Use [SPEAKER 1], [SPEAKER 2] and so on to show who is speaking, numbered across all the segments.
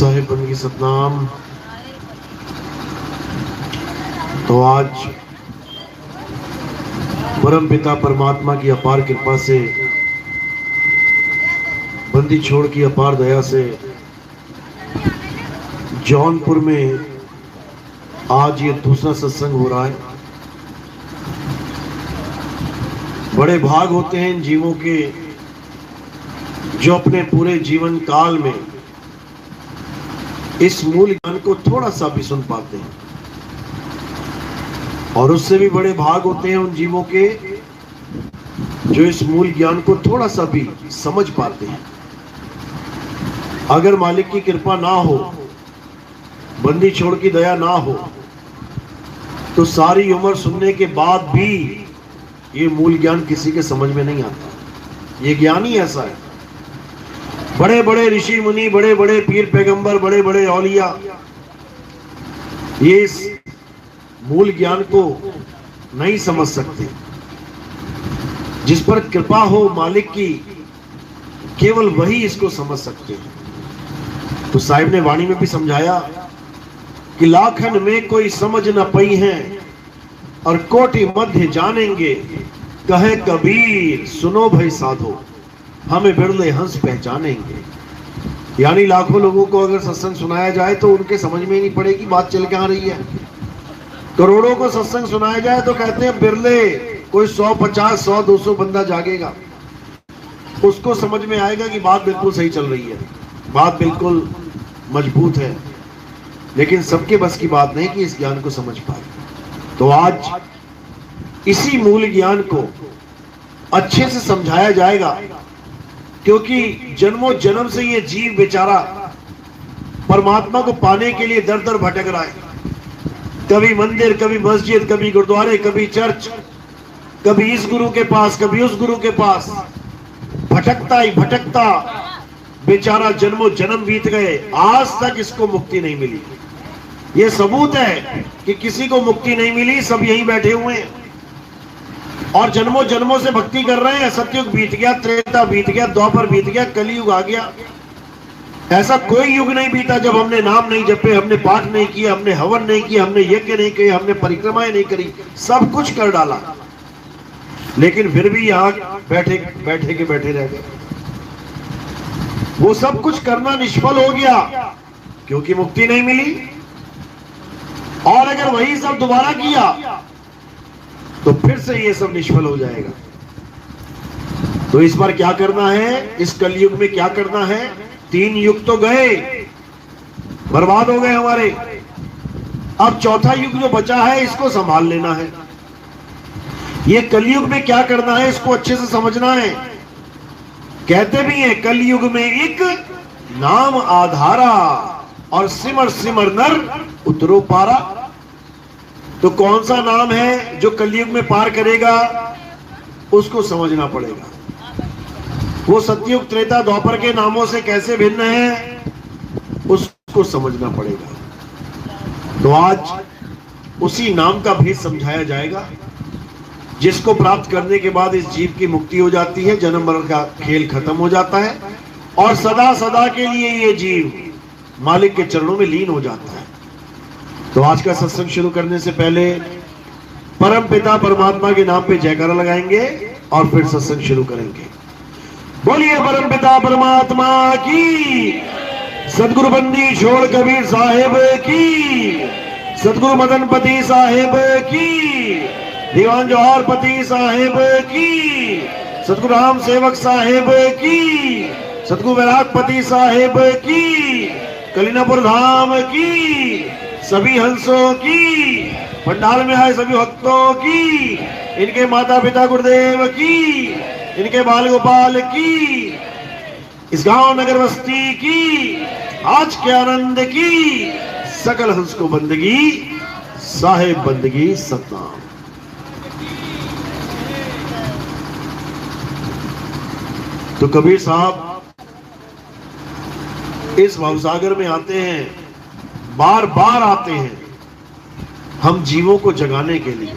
[SPEAKER 1] साहिब बंदगी सतनाम। तो आज परम पिता परमात्मा की अपार कृपा से, बंदी छोड़ की अपार दया से जौनपुर में आज ये दूसरा सत्संग हो रहा है। बड़े भाग होते हैं इन जीवों के जो अपने पूरे जीवन काल में इस मूल ज्ञान को थोड़ा सा भी सुन पाते हैं, और उससे भी बड़े भाग होते हैं उन जीवों के जो इस मूल ज्ञान को थोड़ा सा भी समझ पाते हैं। अगर मालिक की कृपा ना हो, बंदी छोड़ की दया ना हो, तो सारी उम्र सुनने के बाद भी ये मूल ज्ञान किसी के समझ में नहीं आता। ये ज्ञान ही ऐसा है। बड़े बड़े ऋषि मुनि, बड़े बड़े पीर पैगंबर, बड़े बड़े औलिया ये इस मूल ज्ञान को नहीं समझ सकते। जिस पर कृपा हो मालिक की, केवल वही इसको समझ सकते हैं। तो साहिब ने वाणी में भी समझाया कि लाखन में कोई समझ न पई है और कोटि मध्य जानेंगे, कहे कबीर सुनो भाई साधो, हमें बिरले हंस पहचानेंगे। यानी लाखों लोगों को अगर सत्संग सुनाया जाए तो उनके समझ में ही नहीं पड़ेगी बात चल के आ रही है। करोड़ों को सत्संग सुनाया जाए तो कहते हैं बिरले कोई 150, 100, 200 बंदा जागेगा, उसको समझ में आएगा कि बात बिल्कुल सही चल रही है, बात बिल्कुल मजबूत है। लेकिन सबके बस की बात नहीं कि इस ज्ञान को समझ पाए। तो आज इसी मूल ज्ञान को अच्छे से समझाया जाएगा, क्योंकि जन्मों जन्म से ये जीव बेचारा परमात्मा को पाने के लिए दर दर भटक रहा है। कभी मंदिर, कभी मस्जिद, कभी गुरुद्वारे, कभी चर्च, कभी इस गुरु के पास, कभी उस गुरु के पास, भटकता ही भटकता बेचारा जन्मों जन्म बीत गए, आज तक इसको मुक्ति नहीं मिली। ये सबूत है कि किसी को मुक्ति नहीं मिली, सब यहीं बैठे हुए हैं और जन्मों जन्मों से भक्ति कर रहे हैं। सतयुग बीत गया, त्रेता बीत गया, द्वापर बीत गया, कलयुग आ गया। ऐसा कोई युग नहीं बीता जब हमने नाम नहीं जपे, हमने पाठ नहीं किया, हमने हवन नहीं किया, हमने यज्ञ नहीं किए, हमने परिक्रमाएं नहीं करी, सब कुछ कर डाला, लेकिन फिर भी यहां बैठे के बैठे रह गए। वो सब कुछ करना निष्फल हो गया क्योंकि मुक्ति नहीं मिली। और अगर वही सब दोबारा किया तो फिर से ये सब निष्फल हो जाएगा। तो इस बार क्या करना है, इस कलयुग में क्या करना है? 3 युग तो गए, बर्बाद हो गए हमारे। अब चौथा युग जो बचा है इसको संभाल लेना है। ये कलयुग में क्या करना है इसको अच्छे से समझना है। कहते भी हैं कलयुग में एक नाम आधारा और सिमर सिमर नर उतरो पारा। तो कौन सा नाम है जो कलयुग में पार करेगा, उसको समझना पड़ेगा। वो सतयुग त्रेता द्वापर के नामों से कैसे भिन्न है, उसको समझना पड़ेगा। तो आज उसी नाम का भेद समझाया जाएगा, जिसको प्राप्त करने के बाद इस जीव की मुक्ति हो जाती है, जन्म मरण का खेल खत्म हो जाता है और सदा सदा के लिए ये जीव मालिक के चरणों में लीन हो जाता है। तो आज का सत्संग शुरू करने से पहले परम पिता परमात्मा के नाम पे जयकारा लगाएंगे और फिर सत्संग शुरू करेंगे। बोलिए परम पिता परमात्मा की, सदगुरु बंदी छोड़ कबीर साहेब की, सदगुरु मदनपति साहेब की, दीवान जौहर पति साहेब की, सदगुरु राम सेवक साहेब की, सदगुरु वैरागपति साहेब की, कलीनापुर धाम की, सभी हंसों की, पंडाल में आए सभी भक्तों की, इनके माता पिता गुरुदेव की, इनके बाल गोपाल की, इस गांव नगर बस्ती की, आज के आनंद की, सकल हंस को बंदगी साहेब बंदगी सतनाम। तो कबीर साहब इस भवसागर में आते हैं, बार बार आते हैं हम जीवों को जगाने के लिए।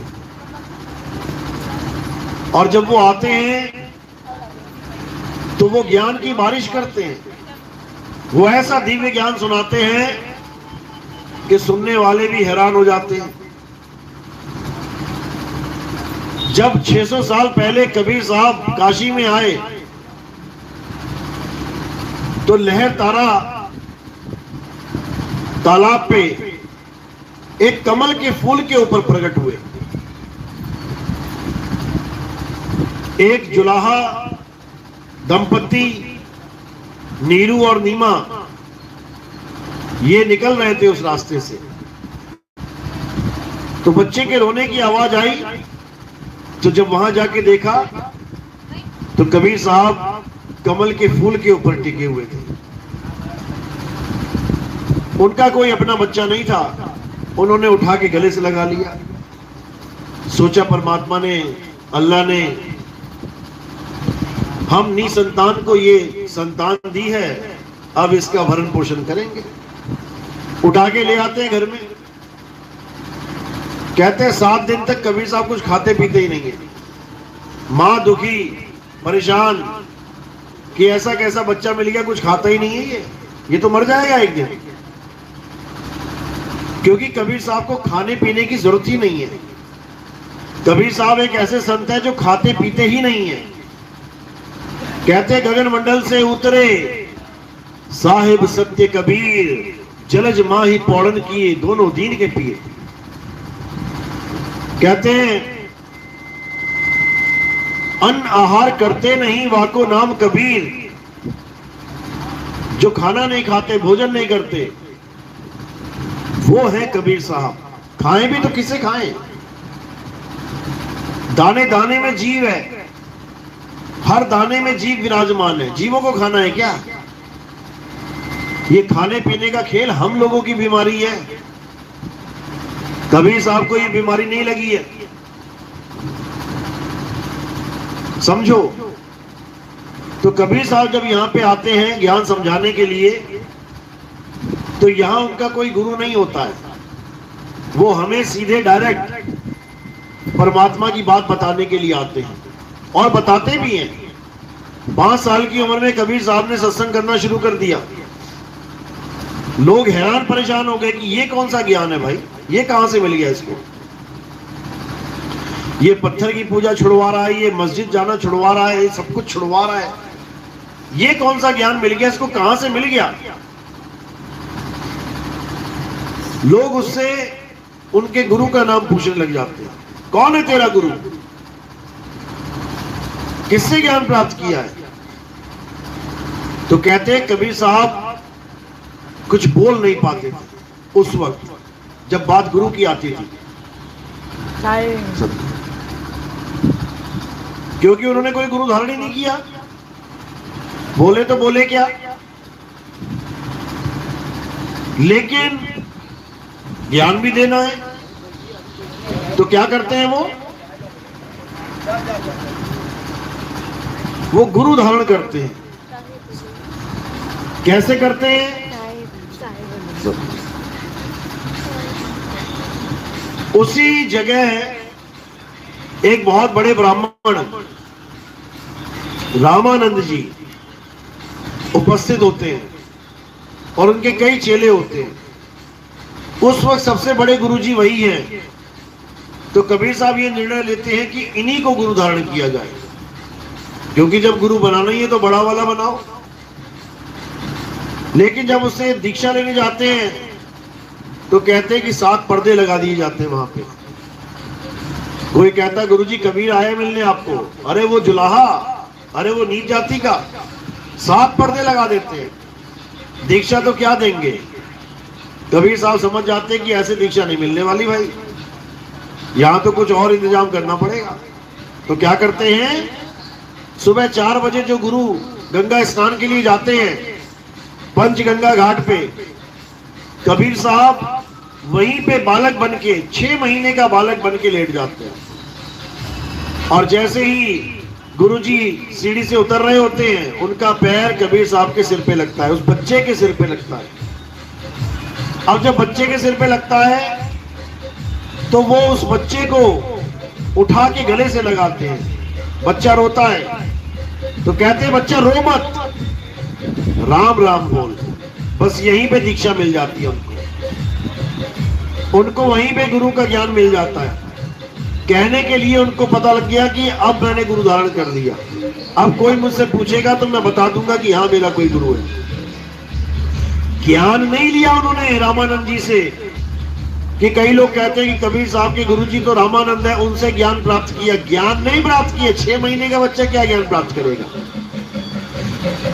[SPEAKER 1] और जब वो आते हैं तो वो ज्ञान की बारिश करते हैं, वो ऐसा दिव्य ज्ञान सुनाते हैं कि सुनने वाले भी हैरान हो जाते हैं। जब 600 साल पहले कबीर साहब काशी में आए तो लहर तारा तालाब पे एक कमल के फूल के ऊपर प्रकट हुए। एक जुलाहा दंपति नीरू और नीमा ये निकल रहे थे उस रास्ते से, तो बच्चे के रोने की आवाज आई। तो जब वहां जाके देखा तो कबीर साहब कमल के फूल के ऊपर टिके हुए थे। उनका कोई अपना बच्चा नहीं था, उन्होंने उठा के गले से लगा लिया। सोचा परमात्मा ने, अल्लाह ने हम निसंतान को ये संतान दी है, अब इसका भरण पोषण करेंगे। उठा के ले आते हैं घर में। कहते हैं 7 दिन तक कबीर साहब कुछ खाते पीते ही नहीं है। मां दुखी परेशान कि ऐसा कैसा बच्चा मिल गया, कुछ खाता ही नहीं है, ये तो मर जाएगा एक दिन। क्योंकि कबीर साहब को खाने पीने की जरूरत ही नहीं है। कबीर साहब एक ऐसे संत है जो खाते पीते ही नहीं है। कहते गगन मंडल से उतरे साहिब सत्य कबीर, जलज माही पौड़न किए, दोनों दीन के पिए। कहते हैं अन्न आहार करते नहीं वाको नाम कबीर, जो खाना नहीं खाते, भोजन नहीं करते, वो है कबीर साहब। खाएं भी तो किसे खाएं? दाने दाने में जीव है, हर दाने में जीव विराजमान है। जीवों को खाना है क्या? ये खाने पीने का खेल हम लोगों की बीमारी है। कबीर साहब को ये बीमारी नहीं लगी है, समझो। तो कबीर साहब जब यहां पे आते हैं ज्ञान समझाने के लिए, तो यहां उनका कोई गुरु नहीं होता है। वो हमें सीधे डायरेक्ट परमात्मा की बात बताने के लिए आते हैं और बताते भी हैं। 5 साल की उम्र में कबीर साहब ने सत्संग करना शुरू कर दिया। लोग हैरान परेशान हो गए कि ये कौन सा ज्ञान है भाई, ये कहां से मिल गया इसको? ये पत्थर की पूजा छुड़वा रहा है, ये मस्जिद जाना छुड़वा रहा है, ये सब कुछ छुड़वा रहा है। ये कौन सा ज्ञान मिल गया इसको, कहां से मिल गया? लोग उससे उनके गुरु का नाम पूछने लग जाते हैं। कौन है तेरा गुरु? किससे ज्ञान प्राप्त किया है? तो कहते हैं कबीर साहब कुछ बोल नहीं पाते थे उस वक्त जब बात गुरु की आती थी, क्योंकि उन्होंने कोई गुरु धारण ही नहीं किया। बोले तो बोले क्या? लेकिन ज्ञान भी देना है, तो क्या करते हैं वो गुरु धारण करते हैं। कैसे करते हैं? उसी जगह एक बहुत बड़े ब्राह्मण रामानंद जी उपस्थित होते हैं और उनके कई चेले होते हैं। उस वक्त सबसे बड़े गुरुजी वही हैं। तो कबीर साहब ये निर्णय लेते हैं कि इन्हीं को गुरु धारण किया जाए, क्योंकि जब गुरु बनाना ही है तो बड़ा वाला बनाओ। लेकिन जब उससे दीक्षा लेने जाते हैं तो कहते हैं कि 7 पर्दे लगा दिए जाते हैं वहां पे। कोई कहता है गुरुजी कबीर आए मिलने आपको, अरे वो जुलाहा, अरे वो नीच जाति का, 7 पर्दे लगा देते हैं। दीक्षा तो क्या देंगे? कबीर साहब समझ जाते हैं कि ऐसे दीक्षा नहीं मिलने वाली भाई, यहां तो कुछ और इंतजाम करना पड़ेगा। तो क्या करते हैं, सुबह 4 बजे जो गुरु गंगा स्नान के लिए जाते हैं पंचगंगा घाट पे, कबीर साहब वहीं पे बालक बन के, 6 महीने का बालक बन के लेट जाते हैं। और जैसे ही गुरुजी सीढ़ी से उतर रहे होते हैं, उनका पैर कबीर साहब के सिर पे लगता है, उस बच्चे के सिर पे लगता है। अब जब बच्चे के सिर पे लगता है तो वो उस बच्चे को उठा के गले से लगाते हैं। बच्चा रोता है तो कहते हैं बच्चा रो मत, राम राम बोल। बस यहीं पे दीक्षा मिल जाती है उनको वहीं पे गुरु का ज्ञान मिल जाता है। कहने के लिए उनको पता लग गया कि अब मैंने गुरु धारण कर लिया, अब कोई मुझसे पूछेगा तो मैं बता दूंगा कि हाँ मेरा कोई गुरु है। ज्ञान नहीं लिया उन्होंने रामानंद जी से, कि कई लोग कहते हैं कि कबीर साहब के गुरु जी तो रामानंद है, उनसे ज्ञान प्राप्त किया। ज्ञान नहीं प्राप्त किया। 6 महीने का बच्चा क्या ज्ञान प्राप्त करेगा?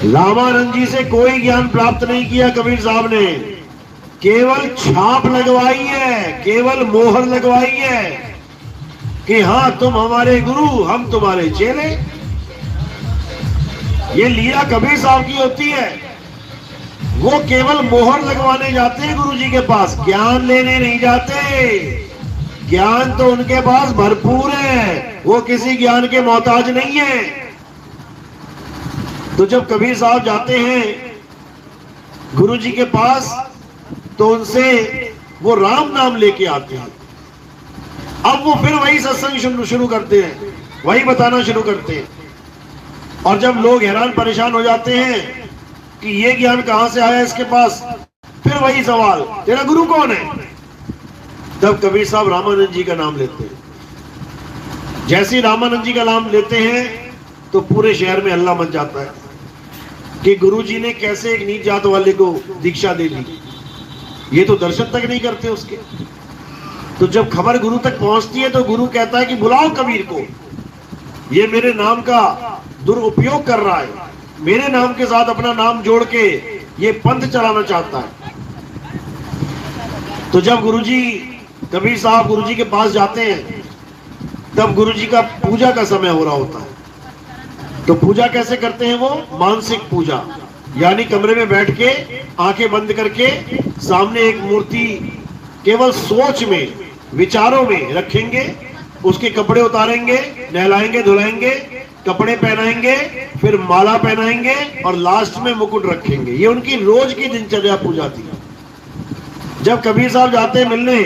[SPEAKER 1] रामानंद जी से कोई ज्ञान प्राप्त नहीं किया कबीर साहब ने, केवल छाप लगवाई है, केवल मोहर लगवाई है कि हाँ तुम हमारे गुरु, हम तुम्हारे चेले। ये लीला कबीर साहब की होती है। वो केवल मोहर लगवाने जाते हैं गुरु जी के पास, ज्ञान लेने नहीं जाते। ज्ञान तो उनके पास भरपूर है, वो किसी ज्ञान के मोहताज नहीं है। तो जब कबीर साहब जाते हैं गुरु जी के पास तो उनसे वो राम नाम लेके आते हैं। अब वो फिर वही सत्संग शुरू करते हैं, वही बताना शुरू करते हैं। और जब लोग हैरान परेशान हो जाते हैं कि ये ज्ञान कहां से आया इसके पास, फिर वही सवाल, तेरा गुरु कौन है? तब कबीर साहब रामानंद जी का नाम लेते हैं। जैसे ही रामानंद जी का नाम लेते हैं तो पूरे शहर में हल्ला मच जाता है कि गुरु जी ने कैसे एक नीच जात वाले को दीक्षा दे ली, ये तो दर्शन तक नहीं करते उसके। तो जब खबर गुरु तक पहुंचती है तो गुरु कहता है कि बुलाओ कबीर को, ये मेरे नाम का दुरुपयोग कर रहा है, मेरे नाम के साथ अपना नाम जोड़ के ये पंथ चलाना चाहता है। तो जब गुरुजी, कबीर साहब गुरुजी के पास जाते हैं तब गुरुजी का पूजा का समय हो रहा होता है। तो पूजा कैसे करते हैं वो? मानसिक पूजा, यानी कमरे में बैठ के आंखें बंद करके सामने एक मूर्ति केवल सोच में, विचारों में रखेंगे, उसके कपड़े उतारेंगे, नहलाएंगे धुलाएंगे, कपड़े पहनाएंगे, फिर माला पहनाएंगे और लास्ट में मुकुट रखेंगे। ये उनकी रोज की दिनचर्या पूजा थी। जब कबीर साहब जाते मिलने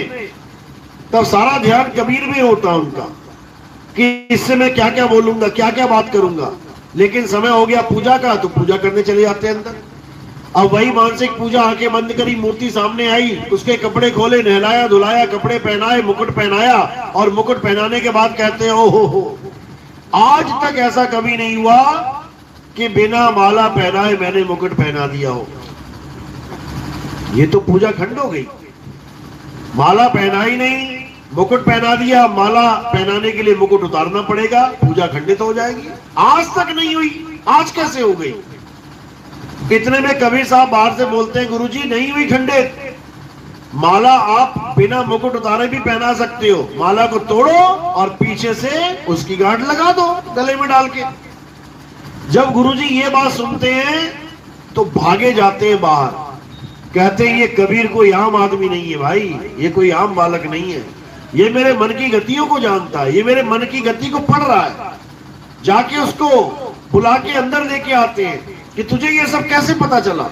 [SPEAKER 1] तब सारा ध्यान कबीर में होता उनका कि इससे मैं क्या क्या बोलूंगा, क्या क्या बात करूंगा। लेकिन समय हो गया पूजा का तो पूजा करने चले जाते हैं अंदर। अब वही मानसिक पूजा, आंखें बंद करी, मूर्ति सामने आई, उसके कपड़े खोले, नहलाया धुलाया, कपड़े पहनाए, मुकुट पहनाया और मुकुट पहनाने के बाद कहते हैं ओ हो, आज तक ऐसा कभी नहीं हुआ कि बिना माला पहनाए मैंने मुकुट पहना दिया हो। ये तो पूजा खंड हो गई। माला पहना ही नहीं, मुकुट पहना दिया, माला पहनाने के लिए मुकुट उतारना पड़ेगा, पूजा खंडित हो जाएगी। आज तक नहीं हुई, आज कैसे हो गई? इतने में कबीर साहब बाहर से बोलते हैं गुरुजी नहीं हुई खंडित, माला आप बिना मुकुट उतारे भी पहना सकते हो। माला को तोड़ो और पीछे से उसकी गांठ लगा दो गले में डाल के। जब गुरुजी ये बात सुनते हैं तो भागे जाते हैं बाहर, कहते हैं ये कबीर कोई आम आदमी नहीं है भाई, ये कोई आम बालक नहीं है, ये मेरे मन की गतियों को जानता है, ये मेरे मन की गति को पढ़ रहा है। जाके उसको बुला के अंदर लेके आते हैं कि तुझे ये सब कैसे पता चला?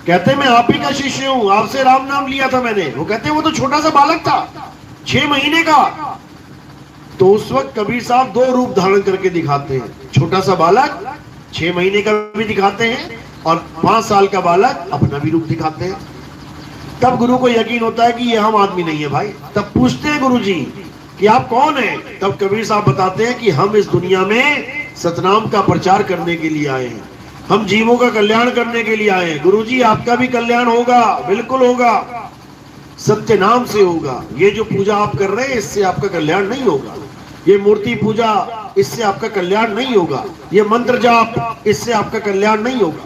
[SPEAKER 1] कहते मैं आप ही का शिष्य हूं, आपसे राम नाम लिया था मैंने। वो कहते वो तो छोटा सा बालक था, 6 महीने का। तो उस वक्त कबीर साहब 2 रूप धारण करके दिखाते हैं, छोटा सा बालक 6 महीने का भी दिखाते हैं और 5 साल का बालक अपना भी रूप दिखाते हैं। तब गुरु को यकीन होता है कि ये आम आदमी नहीं है भाई। तब पूछते हैं गुरु जी कि आप कौन हैं? तब कबीर साहब बताते हैं कि हम इस दुनिया में सतनाम का प्रचार करने के लिए आए हैं, हम जीवों का कल्याण करने के लिए आए हैं। गुरुजी आपका भी कल्याण होगा, बिल्कुल होगा, सत्य नाम से होगा। ये जो पूजा आप कर रहे हैं इससे आपका कल्याण नहीं होगा, ये मूर्ति पूजा इससे आपका कल्याण नहीं होगा, ये मंत्र जाप इससे आपका कल्याण नहीं होगा।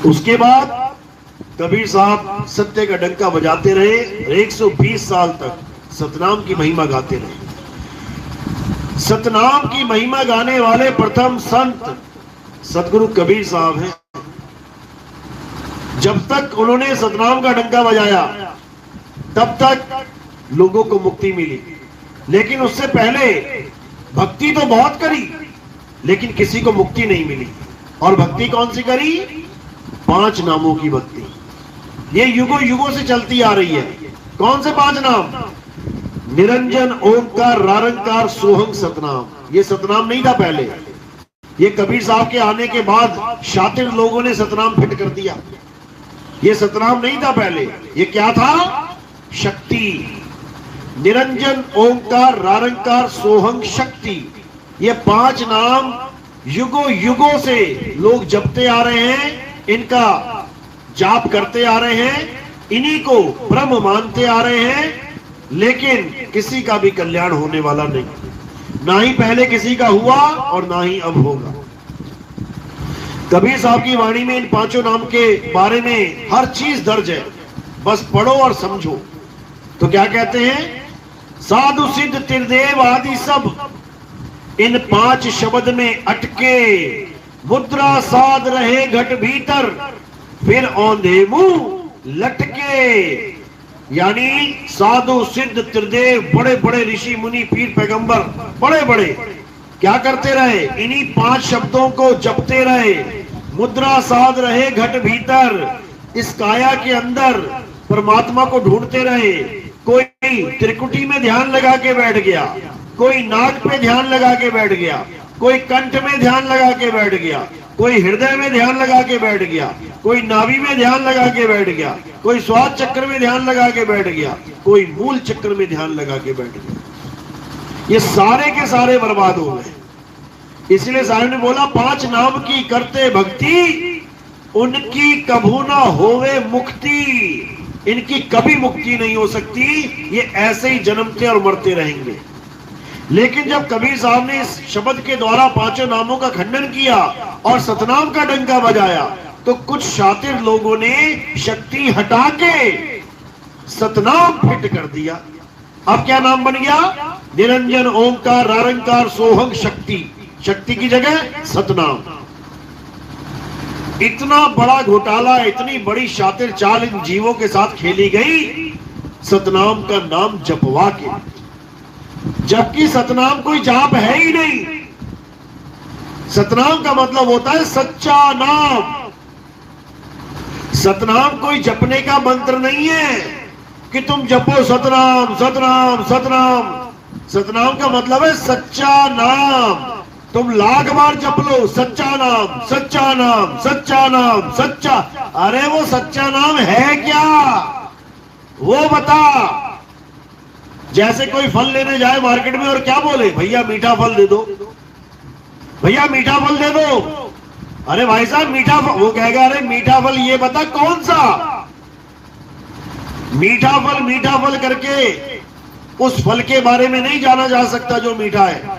[SPEAKER 1] उसके बाद कबीर साहब सत्य का डंका बजाते रहे, 120 साल तक सतनाम की महिमा गाते रहे। सतनाम की महिमा गाने वाले प्रथम संत सतगुरु कबीर साहब हैं। जब तक उन्होंने सतनाम का डंका बजाया तब तक लोगों को मुक्ति मिली, लेकिन उससे पहले भक्ति तो बहुत करी लेकिन किसी को मुक्ति नहीं मिली। और भक्ति कौन सी करी? 5 नामों की भक्ति। ये युगों युगों से चलती आ रही है। कौन से 5 नाम? निरंजन, ओंकार, रारंकार, सोहंग, सतनाम। ये सतनाम नहीं था पहले, ये कबीर साहब के आने के बाद शातिर लोगों ने सतनाम फिट कर दिया। ये सतनाम नहीं था पहले, ये क्या था? शक्ति। निरंजन, ओंकार, रारंकार, सोहंग, शक्ति, ये 5 नाम युगों युगों से लोग जपते आ रहे हैं, इनका जाप करते आ रहे हैं, इन्हीं को ब्रह्म मानते आ रहे हैं, लेकिन किसी का भी कल्याण होने वाला नहीं, ना ही पहले किसी का हुआ और ना ही अब होगा। कबीर साहब की वाणी में इन 5 नाम के बारे में हर चीज दर्ज है, बस पढ़ो और समझो। तो क्या कहते हैं? साधु सिद्ध त्रिदेव आदि सब इन 5 शब्द में अटके, मुद्रा साध रहे घट भीतर, फिर औंधे मुंह लटके। यानी साधु सिद्ध त्रिदेव, बड़े बड़े ऋषि मुनि पीर पैगंबर, बड़े बड़े क्या करते रहे? इन्हीं 5 शब्दों को जपते रहे, मुद्रा साध रहे घट भीतर, इस काया के अंदर परमात्मा को ढूंढते रहे। कोई त्रिकुटी में ध्यान लगा के बैठ गया, कोई नाक पे ध्यान लगा के बैठ गया, कोई कंठ में ध्यान लगा के बैठ गया, कोई हृदय में ध्यान लगा के बैठ गया, कोई नाभि में ध्यान लगा के बैठ गया, कोई स्वाद चक्र में ध्यान लगा के बैठ गया, कोई मूल चक्र में ध्यान लगा के बैठ गया। ये सारे के सारे बर्बाद हो गए। इसलिए साहब ने बोला 5 नाम की करते भक्ति, उनकी कभू ना होवे मुक्ति। इनकी कभी मुक्ति नहीं हो सकती, ये ऐसे ही जन्मते और मरते रहेंगे। लेकिन जब कबीर साहब ने इस शब्द के द्वारा 5 नामों का खंडन किया और सतनाम का डंका बजाया, तो कुछ शातिर लोगों ने शक्ति हटा के सतनाम फिट कर दिया। अब क्या नाम बन गया? निरंजन, ओंकार, रारंकार, सोहंग, शक्ति। शक्ति की जगह सतनाम। इतना बड़ा घोटाला, इतनी बड़ी शातिर चाल इन जीवों के साथ खेली गई सतनाम का नाम जपवा के, जबकि सतनाम कोई जाप है ही नहीं। सतनाम का मतलब होता है सच्चा नाम। सतनाम कोई जपने का मंत्र नहीं है कि तुम जपो सतनाम सतनाम सतनाम। सतनाम का मतलब है सच्चा नाम। तुम लाख बार जप लो सच्चा नाम सच्चा नाम सच्चा नाम सच्चा। अरे वो सच्चा नाम है क्या, वो बता। जैसे कोई फल लेने जाए मार्केट में और क्या बोले, भैया मीठा फल दे दो, भैया मीठा फल दे दो। अरे भाई साहब मीठा फल, वो कहेगा अरे मीठा फल ये बता कौन सा। मीठा फल करके उस फल के बारे में नहीं जाना जा सकता जो मीठा है,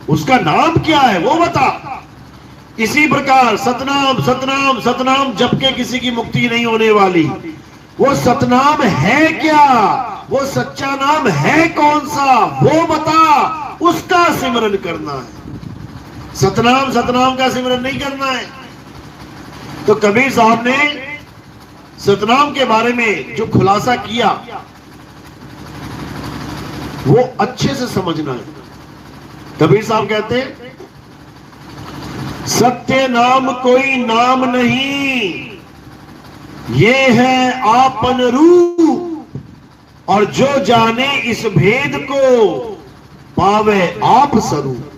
[SPEAKER 1] उसका नाम क्या है वो बता। इसी प्रकार सतनाम सतनाम सतनाम जप के किसी की मुक्ति नहीं होने वाली। वो सतनाम है क्या, वो सच्चा नाम है कौन सा वो बता, उसका सिमरन करना है। सतनाम सतनाम का सिमरन नहीं करना है। तो कबीर साहब ने सतनाम के बारे में जो खुलासा किया वो अच्छे से समझना है। कबीर साहब कहते हैं सत्य नाम कोई नाम नहीं, ये है आपन रूप, और जो जाने इस भेद को पावे आप स्वरूप।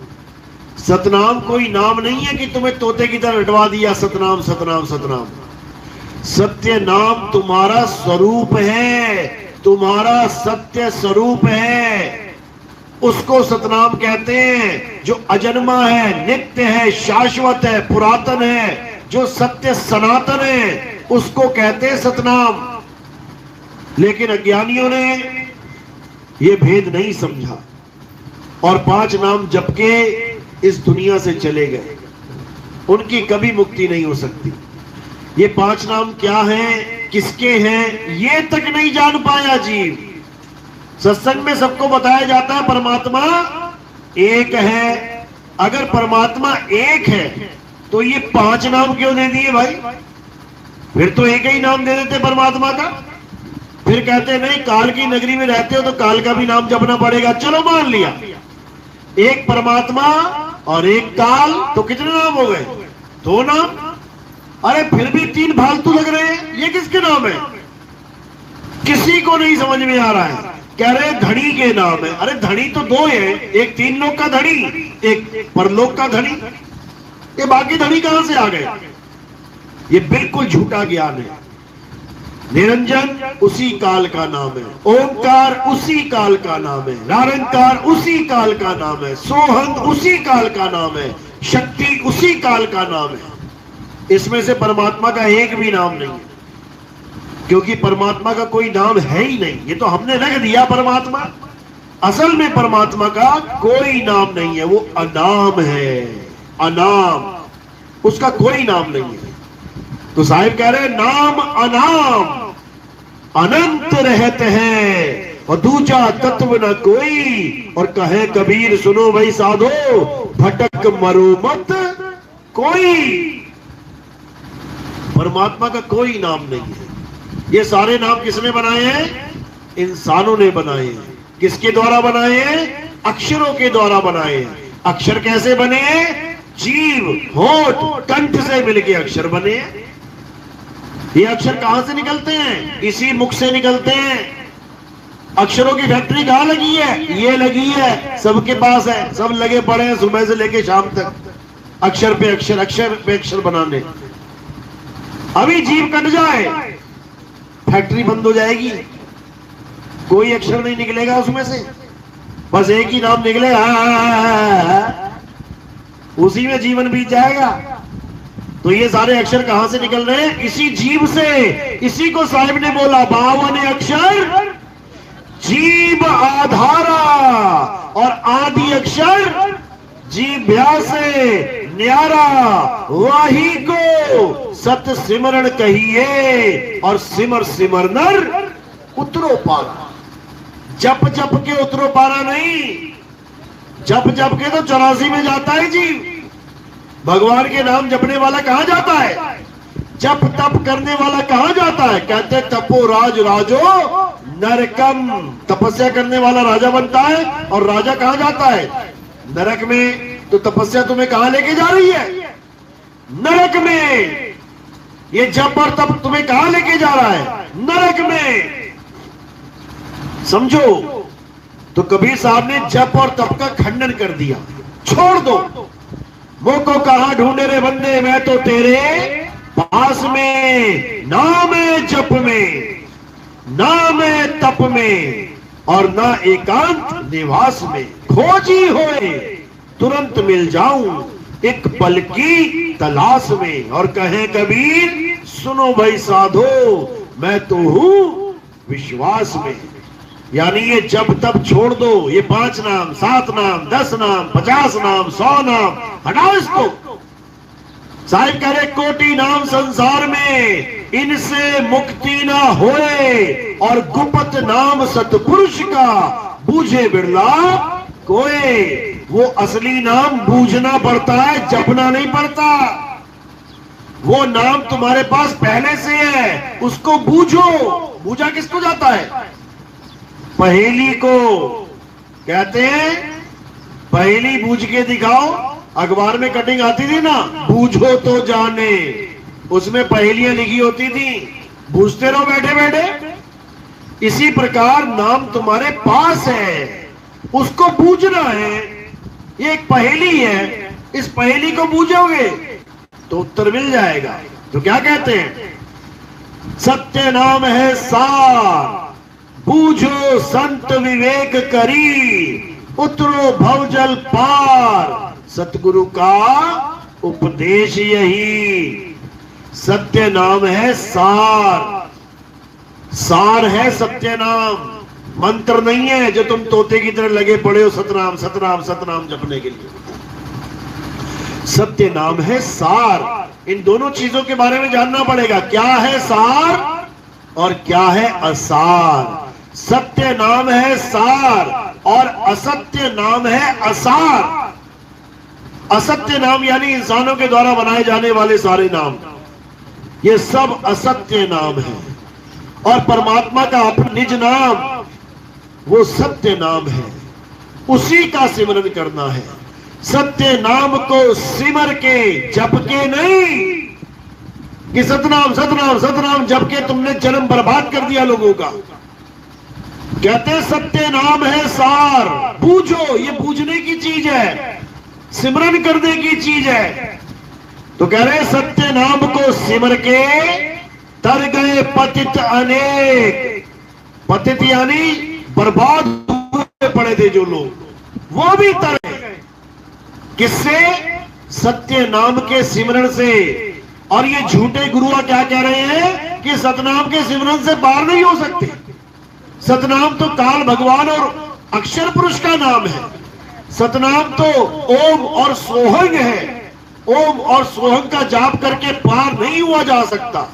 [SPEAKER 1] सतनाम कोई नाम नहीं है कि तुम्हें तोते की तरह रटवा दिया सतनाम सतनाम सतनाम। सत्य नाम तुम्हारा स्वरूप है, तुम्हारा सत्य स्वरूप है, उसको सतनाम कहते हैं। जो अजन्मा है, नित्य है, शाश्वत है, पुरातन है, जो सत्य सनातन है, उसको कहते हैं सतनाम। लेकिन अज्ञानियों ने यह भेद नहीं समझा और 5 नाम जप के इस दुनिया से चले गए। उनकी कभी मुक्ति नहीं हो सकती। ये 5 नाम क्या हैं, किसके हैं, ये तक नहीं जान पाया जीव। सत्संग में सबको बताया जाता है परमात्मा एक है। अगर परमात्मा एक है तो ये 5 नाम क्यों दे दिए भाई? फिर तो एक ही नाम दे देते परमात्मा का। फिर कहते नहीं काल की नगरी में रहते हो तो काल का भी नाम जपना पड़ेगा। चलो मान लिया, एक परमात्मा और एक काल, तो कितने नाम हो गए? 2 नाम। अरे फिर भी 3 फालतू लग रहे हैं, ये किसके नाम है? किसी को नहीं समझ में आ रहा है। कह रहे धनी के नाम है। अरे धनी तो 2 है, एक 3 लोक का धनी, एक परलोक का धनी। ये बाकी धनी कहां से आ गए? ये बिल्कुल झूठा ज्ञान है। निरंजन उसी काल का नाम है, ओंकार उसी काल का नाम है, निरंकार उसी काल का नाम है, सोहंग उसी काल का नाम है, शक्ति उसी काल का नाम है। इसमें से परमात्मा का एक भी नाम नहीं है, क्योंकि परमात्मा का कोई नाम है ही नहीं। ये तो हमने रख दिया परमात्मा, असल में परमात्मा का कोई नाम नहीं है, वो अनाम है, अनाम, उसका कोई नाम नहीं है। तो साहिब कह रहे नाम अनाम अनंत रहते हैं और दूजा तत्व न कोई, और कहे कबीर सुनो भाई साधो भटक मरो मत कोई। परमात्मा का कोई नाम नहीं है। ये सारे नाम किसने बनाए हैं? इंसानों ने बनाए हैं। किसके द्वारा बनाए हैं? अक्षरों के द्वारा बनाए हैं। अक्षर कैसे बने? जीव होठ कंठ से मिलके अक्षर बने हैं। ये अक्षर कहां से निकलते हैं? इसी मुख से निकलते हैं। अक्षरों की फैक्ट्री कहां लगी है? ये लगी है, सबके पास है, सब लगे पड़े हैं सुबह से लेके शाम तक अक्षर पे अक्षर, अक्षर पे अक्षर बनाने। अभी जीव कट जाए फैक्ट्री बंद हो जाएगी, कोई अक्षर नहीं निकलेगा उसमें से, बस एक ही नाम निकलेगा, उसी में जीवन बीत जाएगा। तो ये सारे अक्षर कहां से निकल रहे हैं? इसी जीव से। इसी को साहिब ने बोला 52 अक्षर जीव आधारा, और आदि अक्षर जीभ्या से न्यारा, वाही को सत सिमरण कहिए, और सिमर सिमर नर उतरो पारा। जप जप के उतरो पारा नहीं, जप जप के तो 84 में जाता है जीव। भगवान के नाम जपने वाला कहां जाता है? जप तप करने वाला कहां जाता है? कहते तपो राज राजो नरकम। तपस्या करने वाला राजा बनता है, और राजा कहां जाता है? नरक में। तो तपस्या तुम्हें कहां लेके जा रही है? नरक में। ये जप और तप तुम्हें कहां लेके जा रहा है? नरक में। समझो। तो कबीर साहब ने जप और तप का खंडन कर दिया, छोड़ दो। मुझको कहां ढूंढे रे बंदे, मैं तो तेरे पास में, नाम है जप में, नाम है तप में, और ना एकांत निवास में। खोजी होए तुरंत मिल जाऊं एक पल की तलाश में। और कहे कबीर सुनो भाई साधो मैं तो हूं विश्वास में। यानी ये जब तब छोड़ दो, ये 5 नाम 7 नाम 10 नाम 50 नाम 100 नाम हटाओ इसको। साहिब कह रहे कोटि नाम संसार में इनसे मुक्ति ना होए, और गुप्त नाम सतपुरुष का बूझे बिरला कोई। वो असली नाम बूझना पड़ता है, जपना नहीं पड़ता। वो नाम तुम्हारे पास पहले से है, उसको बूझो। बूझा किसको जाता है? पहेली को। कहते हैं पहेली बूझ के दिखाओ। अखबार में कटिंग आती थी ना, बूझो तो जाने, उसमें पहेलियां लिखी होती थी, बूझते रहो बैठे बैठे। इसी प्रकार नाम तुम्हारे पास है, उसको बूझना है। ये एक पहेली है, इस पहेली को बूझोगे तो उत्तर मिल जाएगा। तो क्या कहते हैं? सत्य नाम है सार, बूझो संत विवेक करी, उतरो भवजल पार, सतगुरु का उपदेश यही। सत्य नाम है सार, सार है सत्य नाम, मंत्र नहीं है जो तुम तोते की तरह लगे पड़े हो सतनाम सतनाम सतनाम जपने के लिए। सत्य नाम है सार। इन दोनों चीजों के बारे में जानना पड़ेगा, क्या है सार और क्या है असार। सत्य नाम है सार और असत्य नाम है असार। असत्य नाम यानी इंसानों के द्वारा बनाए जाने वाले सारे नाम, ये सब असत्य नाम है। और परमात्मा का अपना निज नाम वो सत्य नाम है, उसी का सिमरन करना है। सत्य नाम को सिमर के जप के नहीं कि सतनाम सतनाम सतनाम जप के तुमने जन्म बर्बाद कर दिया लोगों का। कहते सत्य नाम है सार, बूझो, ये बूझने की चीज है, सिमरन करने की चीज है। तो कह रहे सत्य नाम को सिमर के तर गए पतित अनेक। पतित यानी बर्बाद हुए पड़े थे जो लोग, वो भी तर गए। किससे? सत्य नाम के सिमरण से। और ये झूठे गुरुआ क्या कह रहे हैं कि सतनाम के सिमरन से पार नहीं हो सकते। सतनाम तो काल भगवान और अक्षर पुरुष का नाम है। सतनाम तो ओम और सोहंग है। ओम और सोहंग का जाप करके पार नहीं हुआ जा सकता।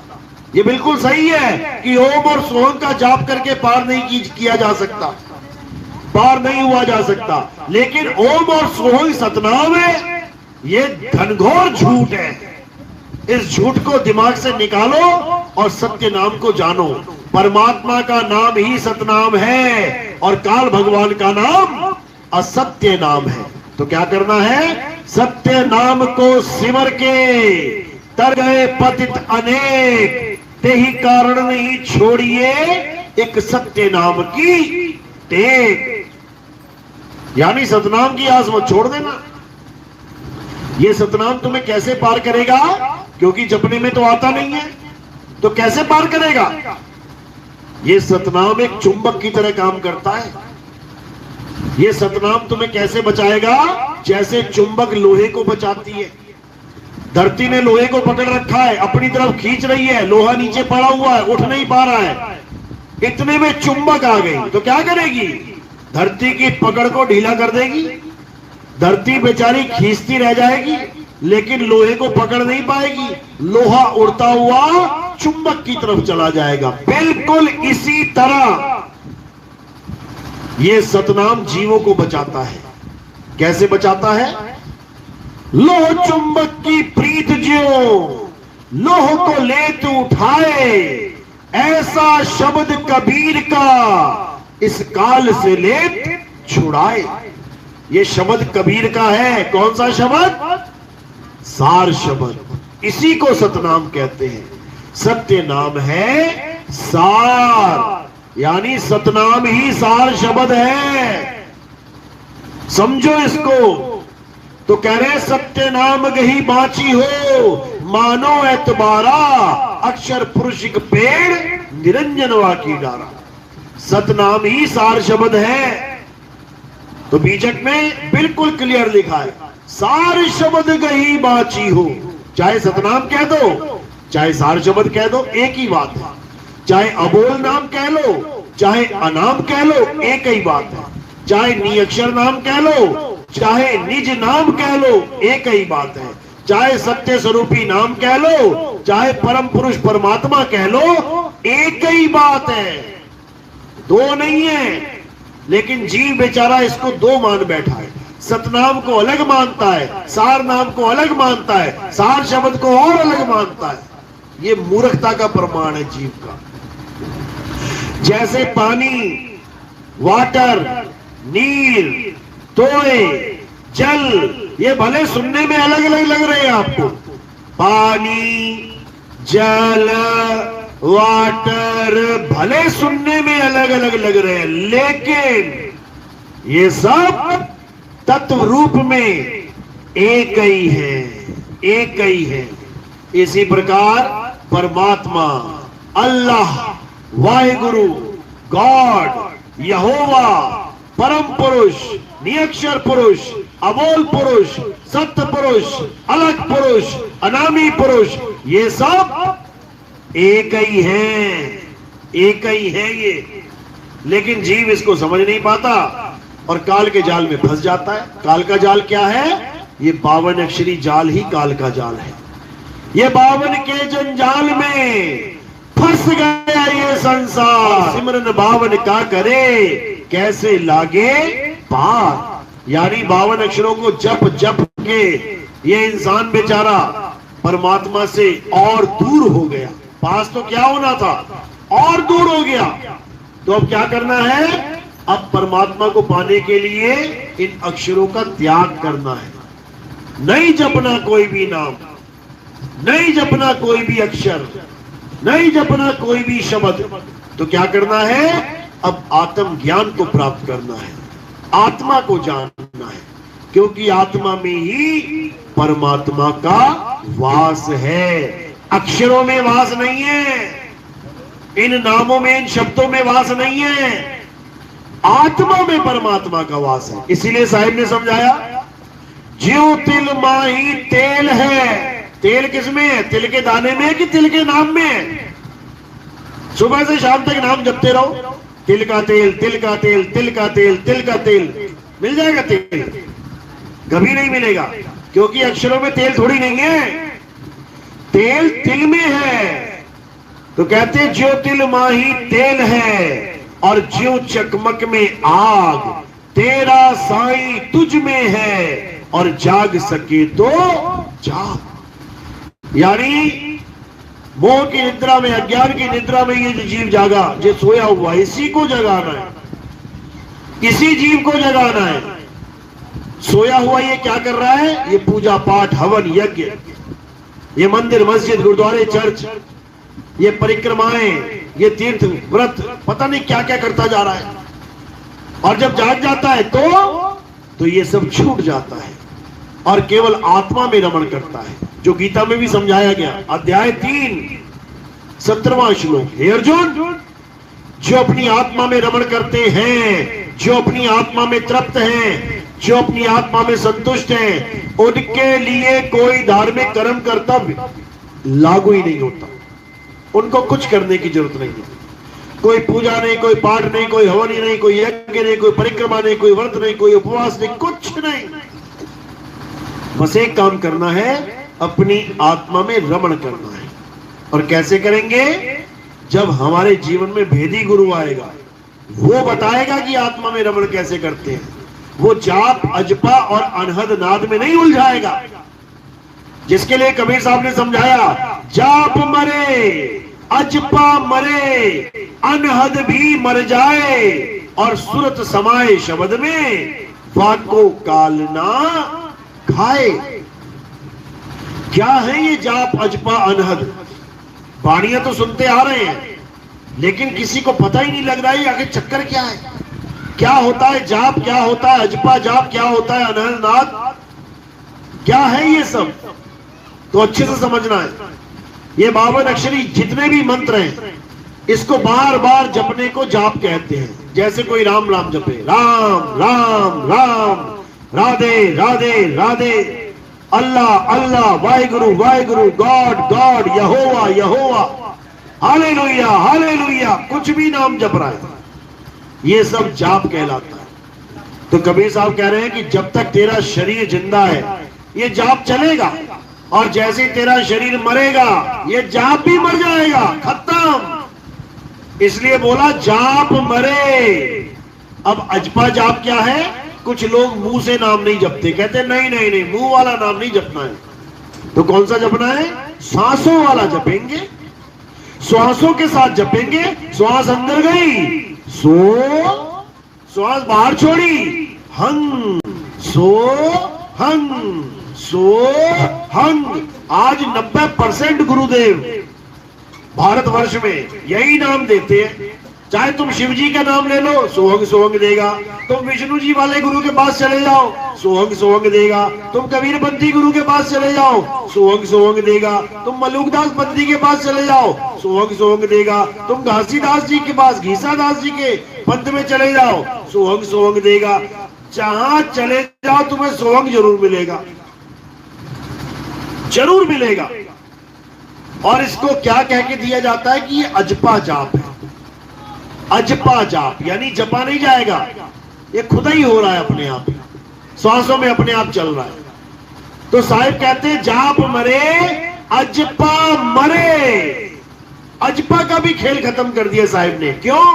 [SPEAKER 1] ये बिल्कुल सही है कि ओम और सोहंग का जाप करके पार नहीं किया जा सकता, पार नहीं हुआ जा सकता। लेकिन ओम और सोहंग सतनाम है, ये घनघोर झूठ है। इस झूठ को दिमाग से निकालो और सत्य नाम को जानो। परमात्मा का नाम ही सतनाम है और काल भगवान का नाम असत्य नाम है। तो क्या करना है? सत्य नाम को सिमर के तर गए पतित अनेक, ते ही कारण नहीं छोड़िए एक सत्य नाम की टेक। यानी सतनाम की आस मत छोड़ देना। ये सतनाम तुम्हें कैसे पार करेगा? क्योंकि जपने में तो आता नहीं है, तो कैसे पार करेगा? ये सतनाम एक चुंबक की तरह काम करता है। ये सतनाम तुम्हें कैसे बचाएगा? जैसे चुंबक लोहे को बचाती है। धरती ने लोहे को पकड़ रखा है, अपनी तरफ खींच रही है, लोहा नीचे पड़ा हुआ है, उठ नहीं पा रहा है। इतने में चुंबक आ गई तो क्या करेगी? धरती की पकड़ को ढीला कर देगी। धरती बेचारी खींचती रह जाएगी लेकिन लोहे को पकड़ नहीं पाएगी। लोहा उड़ता हुआ चुंबक की तरफ चला जाएगा। बिल्कुल इसी तरह ये सतनाम जीवों को बचाता है। कैसे बचाता है? लोह चुंबक की प्रीत ज्यों लोह को लेत उठाए, ऐसा शब्द कबीर का इस काल से लेत छुड़ाए। ये शब्द कबीर का है। कौन सा शब्द? सार शब्द। इसी को सतनाम कहते हैं। सत्य नाम है सार, यानी सतनाम ही सार शब्द है। समझो इसको। तो कह रहे सत्य नाम गही बाची हो, मानो एतबारा अक्षर पुरुषिक पेड़ निरंजनवा की डारा। सतनाम ही सार शब्द है। तो बीजक में बिल्कुल क्लियर लिखा है, सार शब्द गही बाची हो। चाहे सतनाम कह दो चाहे सार शब्द कह दो, एक ही बात है। चाहे अबोल नाम कह लो चाहे अनाम कह लो, एक ही बात है। चाहे निअक्षर नाम कह लो चाहे निज नाम कह लो, एक ही बात है। चाहे सत्य स्वरूपी नाम कह लो चाहे परम पुरुष परमात्मा कह लो, एक ही बात है, दो नहीं है। लेकिन जीव बेचारा इसको दो मान बैठा है। सतनाम को अलग मानता है, सार नाम को अलग मानता है, सार शब्द को और अलग मानता है। ये मूर्खता का प्रमाण है जीव का। जैसे पानी, वाटर, नीर, तोय, जल, ये भले सुनने में अलग अलग लग रहे हैं आपको। पानी, जल, वाटर भले सुनने में अलग अलग लग रहे हैं, लेकिन ये सब तत्व रूप में एक ही है, एक ही है। इसी प्रकार परमात्मा, अल्लाह, वाहिगुरु, गॉड, यहोवा, परम पुरुष, निअक्षर पुरुष, अबोल पुरुष, सत्य पुरुष, अलग पुरुष, अनामी पुरुष, ये सब एक ही है, एक ही है ये। लेकिन जीव इसको समझ नहीं पाता और काल के जाल में फंस जाता है। काल का जाल क्या है? ये 52 अक्षरी जाल ही काल का जाल है। ये 52 के जंजाल में फंस गया ये संसार। सिमरन 52 का करे कैसे लागे पार। यानी 52 अक्षरों को जप जप के ये इंसान बेचारा परमात्मा से और दूर हो गया। पास तो क्या होना था, और दूर हो गया। तो अब क्या करना है? अब परमात्मा को पाने के लिए इन अक्षरों का त्याग करना है। नहीं जपना कोई भी नाम, नहीं जपना कोई भी अक्षर, नहीं जपना कोई भी शब्द। तो क्या करना है? अब आत्म ज्ञान को प्राप्त करना है, आत्मा को जानना है, क्योंकि आत्मा में ही परमात्मा का वास है। अक्षरों में वास नहीं है, इन नामों में, इन शब्दों में वास नहीं है, आत्मा में परमात्मा का वास है। इसीलिए साहिब ने समझाया, ज्यों तिल माही तेल है। तेल किसमें है? तिल के दाने में है कि तिल के नाम में है? सुबह से शाम तक नाम जपते रहो, तिल का तेल, तिल का तेल, तिल का तेल, तिल का तेल। मिल जाएगा तेल? कभी नहीं मिलेगा, क्योंकि अक्षरों में तेल थोड़ी नहीं है, तेल तिल में है। तो कहते ज्यों तिल माही तेल है और ज्यों चकमक में आग, तेरा साईं तुझ में है और जाग सके तो जाग। यानी मोह की निद्रा में, अज्ञान की निद्रा में ये जो जीव जागा, जो सोया हुआ, इसी को जगाना है, इसी जीव को जगाना है। सोया हुआ ये क्या कर रहा है? ये पूजा पाठ, हवन, यज्ञ, ये मंदिर, मस्जिद, गुरुद्वारे, चर्च, ये परिक्रमाएं, ये तीर्थ, व्रत, पता नहीं क्या क्या करता जा रहा है। और जब जाग जाता है तो ये सब छूट जाता है और केवल आत्मा में रमण करता है, जो गीता में भी समझाया गया। अध्याय 3 17वां श्लोक, हे अर्जुन, जो अपनी आत्मा में रमण करते हैं, जो अपनी आत्मा में तृप्त हैं, जो अपनी आत्मा में संतुष्ट हैं, उनके लिए कोई धार्मिक कर्म कर्तव्य लागू ही नहीं होता। उनको कुछ करने की जरूरत नहीं है। कोई पूजा नहीं, कोई पाठ नहीं, कोई हवन ही नहीं, कोई यज्ञ नहीं, कोई परिक्रमा नहीं, कोई व्रत नहीं, कोई उपवास नहीं, कुछ नहीं। बस एक काम करना है, अपनी आत्मा में रमण करना है। और कैसे करेंगे? जब हमारे जीवन में भेदी गुरु आएगा, वो बताएगा कि आत्मा में रमण कैसे करते हैं। वो जाप, अजपा और अनहद नाद में नहीं उलझाएगा, जिसके लिए कबीर साहब ने समझाया, जाप मरे, अजपा मरे, अनहद भी मर जाए और सुरत समाए शब्द में, वाको काल ना खाए। क्या है ये जाप, अजपा, अनहद? वाणियां तो सुनते आ रहे हैं, लेकिन किसी को पता ही नहीं लग रहा है आखिर चक्कर क्या है, क्या होता है जाप, क्या होता है अजपा जाप, क्या होता है अनहद नाद, क्या है ये सब? तो अच्छे से समझना है। ये 52 अक्षरी जितने भी मंत्र हैं, इसको बार बार जपने को जाप कहते हैं। जैसे कोई राम राम जपे, राम राम राम, राधे राधे राधे, अल्लाह अल्लाह, वाहिगुरु वाहिगुरु, गॉड गॉड, यहोवा यहोवा, हालेलुया हालेलुया, कुछ भी नाम जप रहा है, ये सब जाप कहलाता है। तो कबीर साहब कह रहे हैं कि जब तक तेरा शरीर जिंदा है ये जाप चलेगा, और जैसे ही तेरा शरीर मरेगा ये जाप भी मर जाएगा, खत्म। इसलिए बोला जाप मरे। अब अजपा जाप क्या है? कुछ लोग मुंह से नाम नहीं जपते, कहते नहीं नहीं नहीं, मुंह वाला नाम नहीं जपना है। तो कौन सा जपना है? सांसों वाला जपेंगे, श्वासों के साथ जपेंगे। श्वास अंदर गई, सो, श्वास बाहर छोड़ी, हंग, सो, हंग, सो, हंग। आज 90% गुरुदेव भारतवर्ष में यही नाम देते हैं। चाहे तुम शिव जी का नाम ले लो, सोहंग सोहंग देगा। तुम विष्णु जी वाले गुरु के पास चले जाओ, सोहंग सोहंग देगा। तुम कबीरपंथी गुरु के पास चले जाओ, सोहंग सोहंग देगा। तुम मलुकदास पंथी के पास चले जाओ, सोहंग सोहंग देगा। तुम घासीदास जी के पास, घीसादास जी के पंथ में चले जाओ, सोहंग सोहंग देगा। जहां चले जाओ तुम्हें सोहंग जरूर मिलेगा, जरूर मिलेगा। और इसको क्या कह के दिया जाता है कि ये अजपा जाप है। अजपा जाप यानी जपा नहीं जाएगा, ये खुदा ही हो रहा है अपने आप, श्वासों में अपने आप चल रहा है। तो साहिब कहते हैं जाप मरे, अजपा मरे। अजपा का भी खेल खत्म कर दिया साहिब ने। क्यों?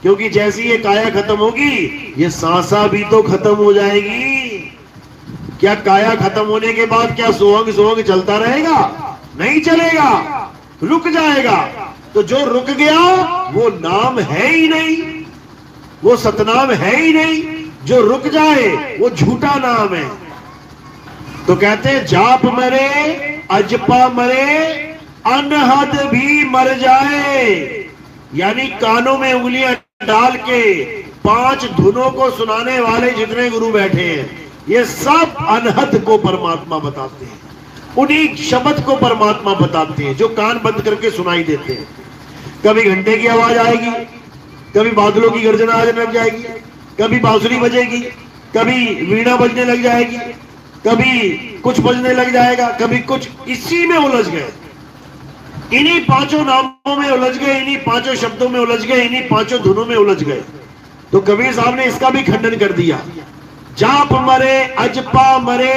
[SPEAKER 1] क्योंकि जैसी ये काया खत्म होगी, ये सांसा भी तो खत्म हो जाएगी। क्या काया खत्म होने के बाद क्या सोहंग सोहंग चलता रहेगा? नहीं चलेगा, रुक जाएगा। तो जो रुक गया वो नाम है ही नहीं, वो सतनाम है ही नहीं। जो रुक जाए वो झूठा नाम है। तो कहते हैं जाप मरे, अजपा मरे, अनहद भी मर जाए। यानी कानों में उंगलियां डाल के 5 धुनों को सुनाने वाले जितने गुरु बैठे हैं, ये सब अनहद को परमात्मा बताते हैं। उन्हीं शब्द को परमात्मा बताते हैं जो कान बंद करके सुनाई देते हैं। कभी घंटे की आवाज आएगी, कभी बादलों की गर्जना आने लग जाएगी, कभी बांसुरी बजेगी, कभी वीणा बजने लग जाएगी, कभी कुछ बजने लग जाएगा, कभी कुछ। इसी में उलझ गए, इन्हीं पांचों नामों में उलझ गए, इन्हीं पांचों शब्दों में उलझ गए, इन्हीं पांचों धुनों में उलझ गए। तो कबीर साहब ने इसका भी खंडन कर दिया। जाप मरे अजपा मरे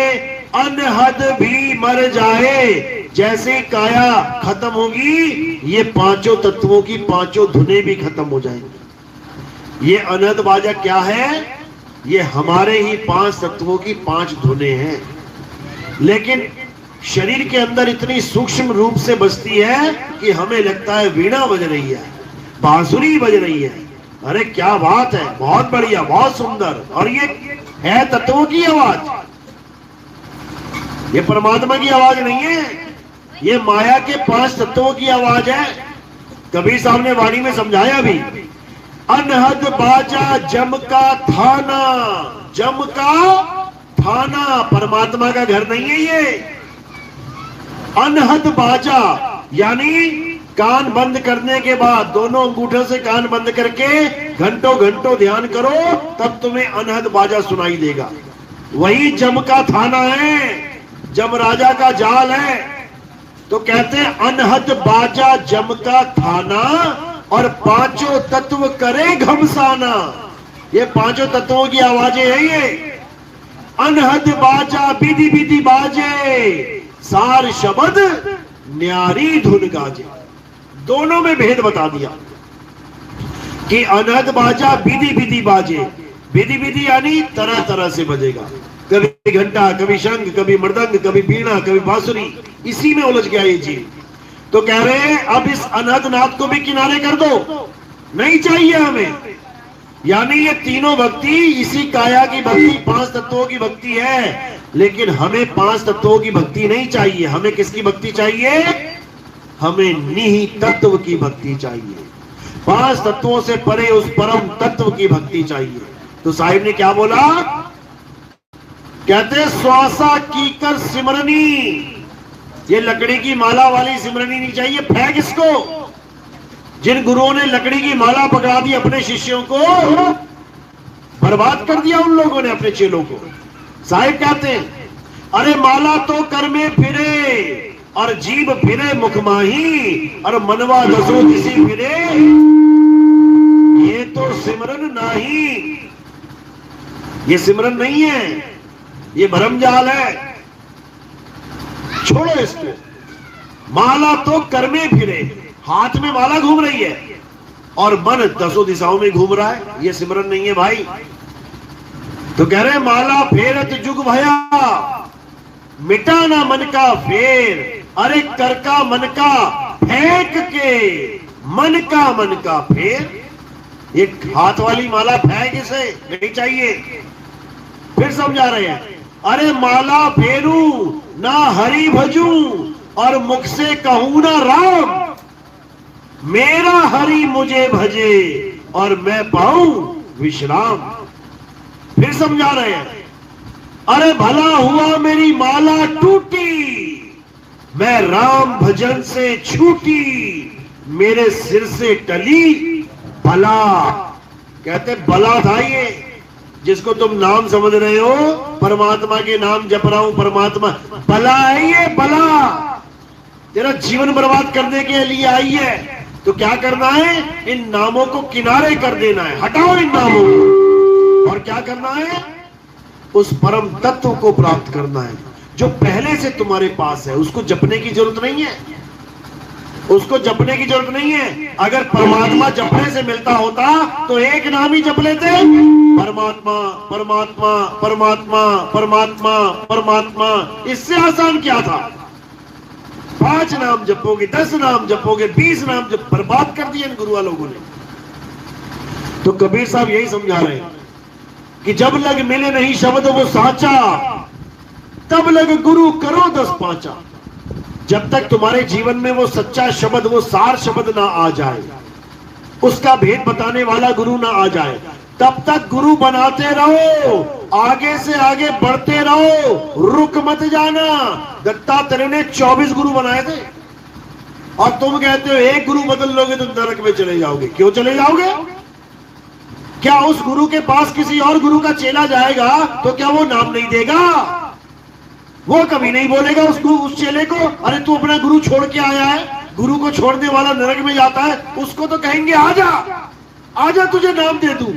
[SPEAKER 1] अनहद भी मर जाए, जैसे काया खत्म होगी ये पांचों तत्वों की पांचों धुनें भी खत्म हो जाएंगी। ये अनहद बाजा क्या है? ये हमारे ही पांच तत्वों की पांच धुनें हैं, लेकिन शरीर के अंदर इतनी सूक्ष्म रूप से बजती है कि हमें लगता है वीणा बज रही है, बांसुरी बज रही है। अरे क्या बात है, बहुत बढ़िया, बहुत सुंदर। और ये है तत्वों की आवाज, ये परमात्मा की आवाज नहीं है, ये माया के पांच तत्वों की आवाज है। कबीर साहब ने वाणी में समझाया भी, अनहद बाजा जम का थाना, जम का थाना परमात्मा का घर नहीं है ये। अनहद बाजा यानी कान बंद करने के बाद दोनों अंगूठों से कान बंद करके घंटों घंटों ध्यान करो, तब तुम्हें अनहद बाजा सुनाई देगा। वही जम का थाना है, जम राजा का जाल है। तो कहते हैं अनहद बाजा जम का थाना और पांचों तत्व करे घमसाना। ये पांचों तत्वों की आवाजें हैं ये। अनहद बाजा विधि विधि बाजे, सार शब्द न्यारी धुन गाजे। दोनों में भेद बता दिया कि अनहद बाजा विधि विधि बाजे। विधि विधि यानी तरह तरह से बजेगा, कभी घंटा, कभी शंख, कभी मृदंग, कभी वीणा, कभी बांसुरी। इसी में उलझ गया ये जीव। तो कह रहे हैं अब इस अनहद नाद को भी किनारे कर दो, नहीं चाहिए हमें। यानी ये तीनों भक्ति इसी काया की भक्ति, पांच तत्वों की भक्ति है, लेकिन हमें पांच तत्वों की भक्ति नहीं चाहिए। हमें किसकी भक्ति चाहिए? हमें निहित तत्व की भक्ति चाहिए। पांच तत्वों से परे उस परम तत्व की भक्ति चाहिए। तो साहिब ने क्या बोला? कहते श्वासा की कर सिमरनी। ये लकड़ी की माला वाली सिमरनी नहीं चाहिए, फेंक इसको। जिन गुरुओं ने लकड़ी की माला पकड़ा दी अपने शिष्यों को, बर्बाद कर दिया उन लोगों ने अपने चेलों को। साहिब कहते हैं अरे माला तो कर में फिरे और जीव फिरे मुख माही, और मनवा दसो किसी फिरे, ये तो सिमरन नहीं, ये सिमरन नहीं है, ये भरमजाल है। छोड़ो इसको। माला तो कर में फिरे, हाथ में माला घूम रही है और मन दसों दिशाओं में घूम रहा है, ये सिमरन नहीं है भाई। तो कह रहे माला फेरत जुग भया, मिटा ना मन का फेर। अरे कर का मन का फेंक के, मन का फेर। एक हाथ वाली माला फेंक इसे, नहीं चाहिए। फिर समझा रहे हैं अरे माला फेरू ना हरि भजू और मुख से कहूं ना राम, मेरा हरि मुझे भजे और मैं पाऊं विश्राम। फिर समझा रहे हैं अरे भला हुआ मेरी माला टूटी, मैं राम भजन से छूटी, मेरे सिर से टली बला। कहते बला था ये, जिसको तुम नाम समझ रहे हो, परमात्मा के नाम जप रहा हूं, परमात्मा बला है ये, बला तेरा जीवन बर्बाद करने के लिए आई है। तो क्या करना है? इन नामों को किनारे कर देना है, हटाओ इन नामों को। और क्या करना है? उस परम तत्व को प्राप्त करना है जो पहले से तुम्हारे पास है। उसको जपने की जरूरत नहीं है, उसको जपने की जरूरत नहीं है। अगर परमात्मा जपने से मिलता होता तो एक नाम ही जप लेते, परमात्मा परमात्मा परमात्मा परमात्मा परमात्मा। इससे आसान क्या था? 5 नाम जपोगे, 10 नाम जपोगे, 20 नाम जप, बर्बाद कर दिए इन गुरुआ लोगों ने। तो कबीर साहब यही समझा रहे हैं कि जब लग मिले नहीं शब्द वो साचा, तब लग गुरु करो 10 पांचा। जब तक तुम्हारे जीवन में वो सच्चा शब्द, वो सार शब्द ना आ जाए, उसका भेद बताने वाला गुरु ना आ जाए, तब तक गुरु बनाते रहो, आगे से आगे बढ़ते रहो, रुक मत जाना। दत्तात्रेय ने 24 गुरु बनाए थे और तुम कहते हो एक गुरु बदल लोगे तो नरक में चले जाओगे। क्यों चले जाओगे? क्या उस गुरु के पास किसी और गुरु का चेला जाएगा तो क्या वो नाम नहीं देगा? वो कभी नहीं बोलेगा उस चेले को, अरे तू अपना गुरु छोड़ के आया है, गुरु को छोड़ने वाला नरक में जाता है। उसको तो कहेंगे आजा आजा तुझे नाम दे दूं।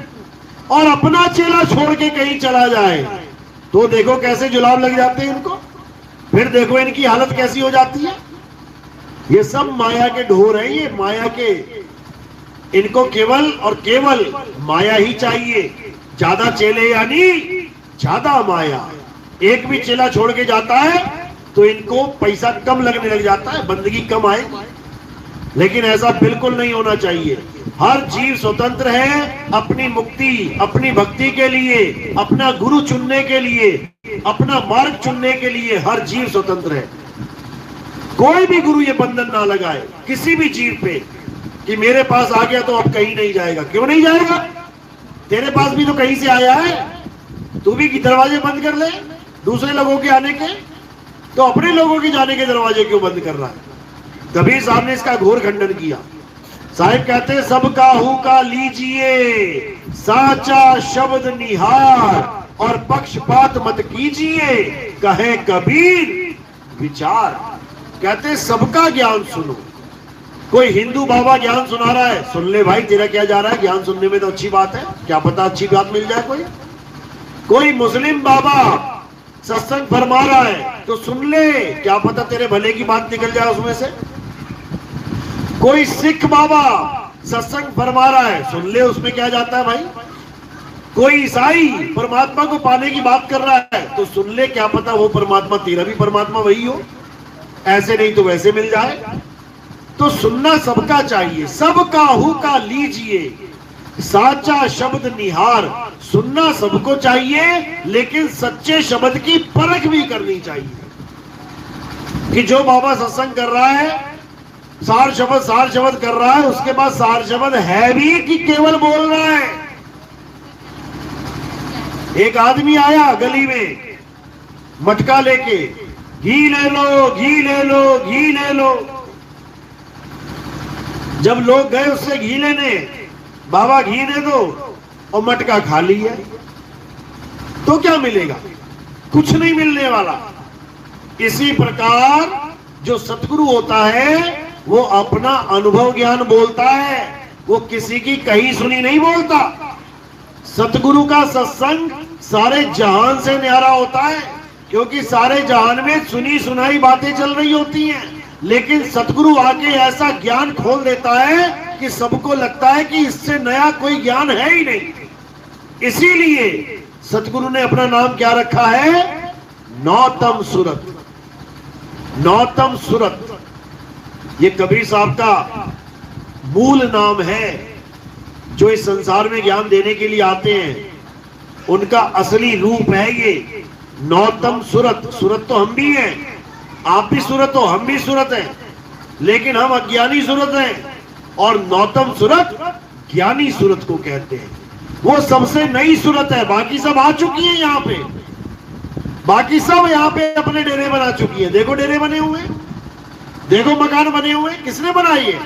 [SPEAKER 1] और अपना चेला छोड़ के कहीं चला जाए तो देखो कैसे जुलाब लग जाते हैं इनको। फिर देखो इनकी हालत कैसी हो जाती है। ये सब माया के ढोर है, ये माया के, इनको केवल और केवल माया ही चाहिए। ज्यादा चेले यानी ज्यादा माया। एक भी चेला छोड़ के जाता है तो इनको पैसा कम लगने लग जाता है, बंदगी कम आएगी। लेकिन ऐसा बिल्कुल नहीं होना चाहिए। हर जीव स्वतंत्र है अपनी मुक्ति, अपनी भक्ति के लिए, अपना गुरु चुनने के लिए, अपना मार्ग चुनने के लिए हर जीव स्वतंत्र है। कोई भी गुरु ये बंधन ना लगाए किसी भी जीव पे कि मेरे पास आ गया तो अब कहीं नहीं जाएगा। क्यों नहीं जाएगा? तेरे पास भी तो कहीं से आया है, तू भी दरवाजे बंद कर ले दूसरे लोगों के आने के, तो अपने लोगों के जाने के दरवाजे क्यों बंद कर रहा है? कबीर साहब ने इसका घोर खंडन किया। साहिब कहते हैं सबका हु का लीजिए, साचा शब्द निहार और पक्षपात मत कीजिए, कहे कबीर विचार। कहते हैं सबका ज्ञान सुनो। कोई हिंदू बाबा ज्ञान सुना रहा है, सुन ले भाई, तेरा क्या जा रहा है, ज्ञान सुनने में तो अच्छी बात है, क्या पता अच्छी बात मिल जाए। कोई मुस्लिम बाबा सत्संग फरमा रहा है तो सुन ले, क्या पता तेरे भले की बात निकल जाए उसमें से। कोई सिख बाबा सत्संग फरमा रहा है, सुन ले, उसमें क्या जाता है भाई। कोई ईसाई परमात्मा को पाने की बात कर रहा है तो सुन ले, क्या पता वो परमात्मा तेरा भी परमात्मा वही हो, ऐसे नहीं तो वैसे मिल जाए। तो सुनना सबका चाहिए। सबका हु का लीजिए, साचा शब्द निहार। सुनना सबको चाहिए, लेकिन सच्चे शब्द की परख भी करनी चाहिए कि जो बाबा सत्संग कर रहा है, सार शब्द कर रहा है, उसके बाद सार शब्द है भी कि केवल बोल रहा है। एक आदमी आया गली में मटका लेके, घी ले लो घी ले लो घी ले लो। जब लोग गए उससे घी लेने, बाबा घी दे दो, और मटका खाली है, तो क्या मिलेगा? कुछ नहीं मिलने वाला। इसी प्रकार जो सतगुरु होता है वो अपना अनुभव ज्ञान बोलता है, वो किसी की कही सुनी नहीं बोलता। सतगुरु का सत्संग सारे जहान से न्यारा होता है, क्योंकि सारे जहान में सुनी सुनाई बातें चल रही होती हैं, लेकिन सतगुरु आके ऐसा ज्ञान खोल देता है कि सबको लगता है कि इससे नया कोई ज्ञान है ही नहीं। इसीलिए सतगुरु ने अपना नाम क्या रखा है? नौतम सुरत। नौतम सुरत ये कबीर साहब का मूल नाम है। जो इस संसार में ज्ञान देने के लिए आते हैं उनका असली रूप है ये नौतम सुरत। सुरत तो हम भी हैं, आप भी सुरत हो, हम भी सुरत हैं, लेकिन हम अज्ञानी सुरत हैं। और नौतम सुरत ज्ञानी सुरत को कहते हैं। वो सबसे नई सुरत है, बाकी सब आ चुकी है यहाँ पे, बाकी सब यहाँ पे अपने डेरे बना चुकी है। देखो डेरे बने हुए, देखो मकान बने हुए, किसने बनाए?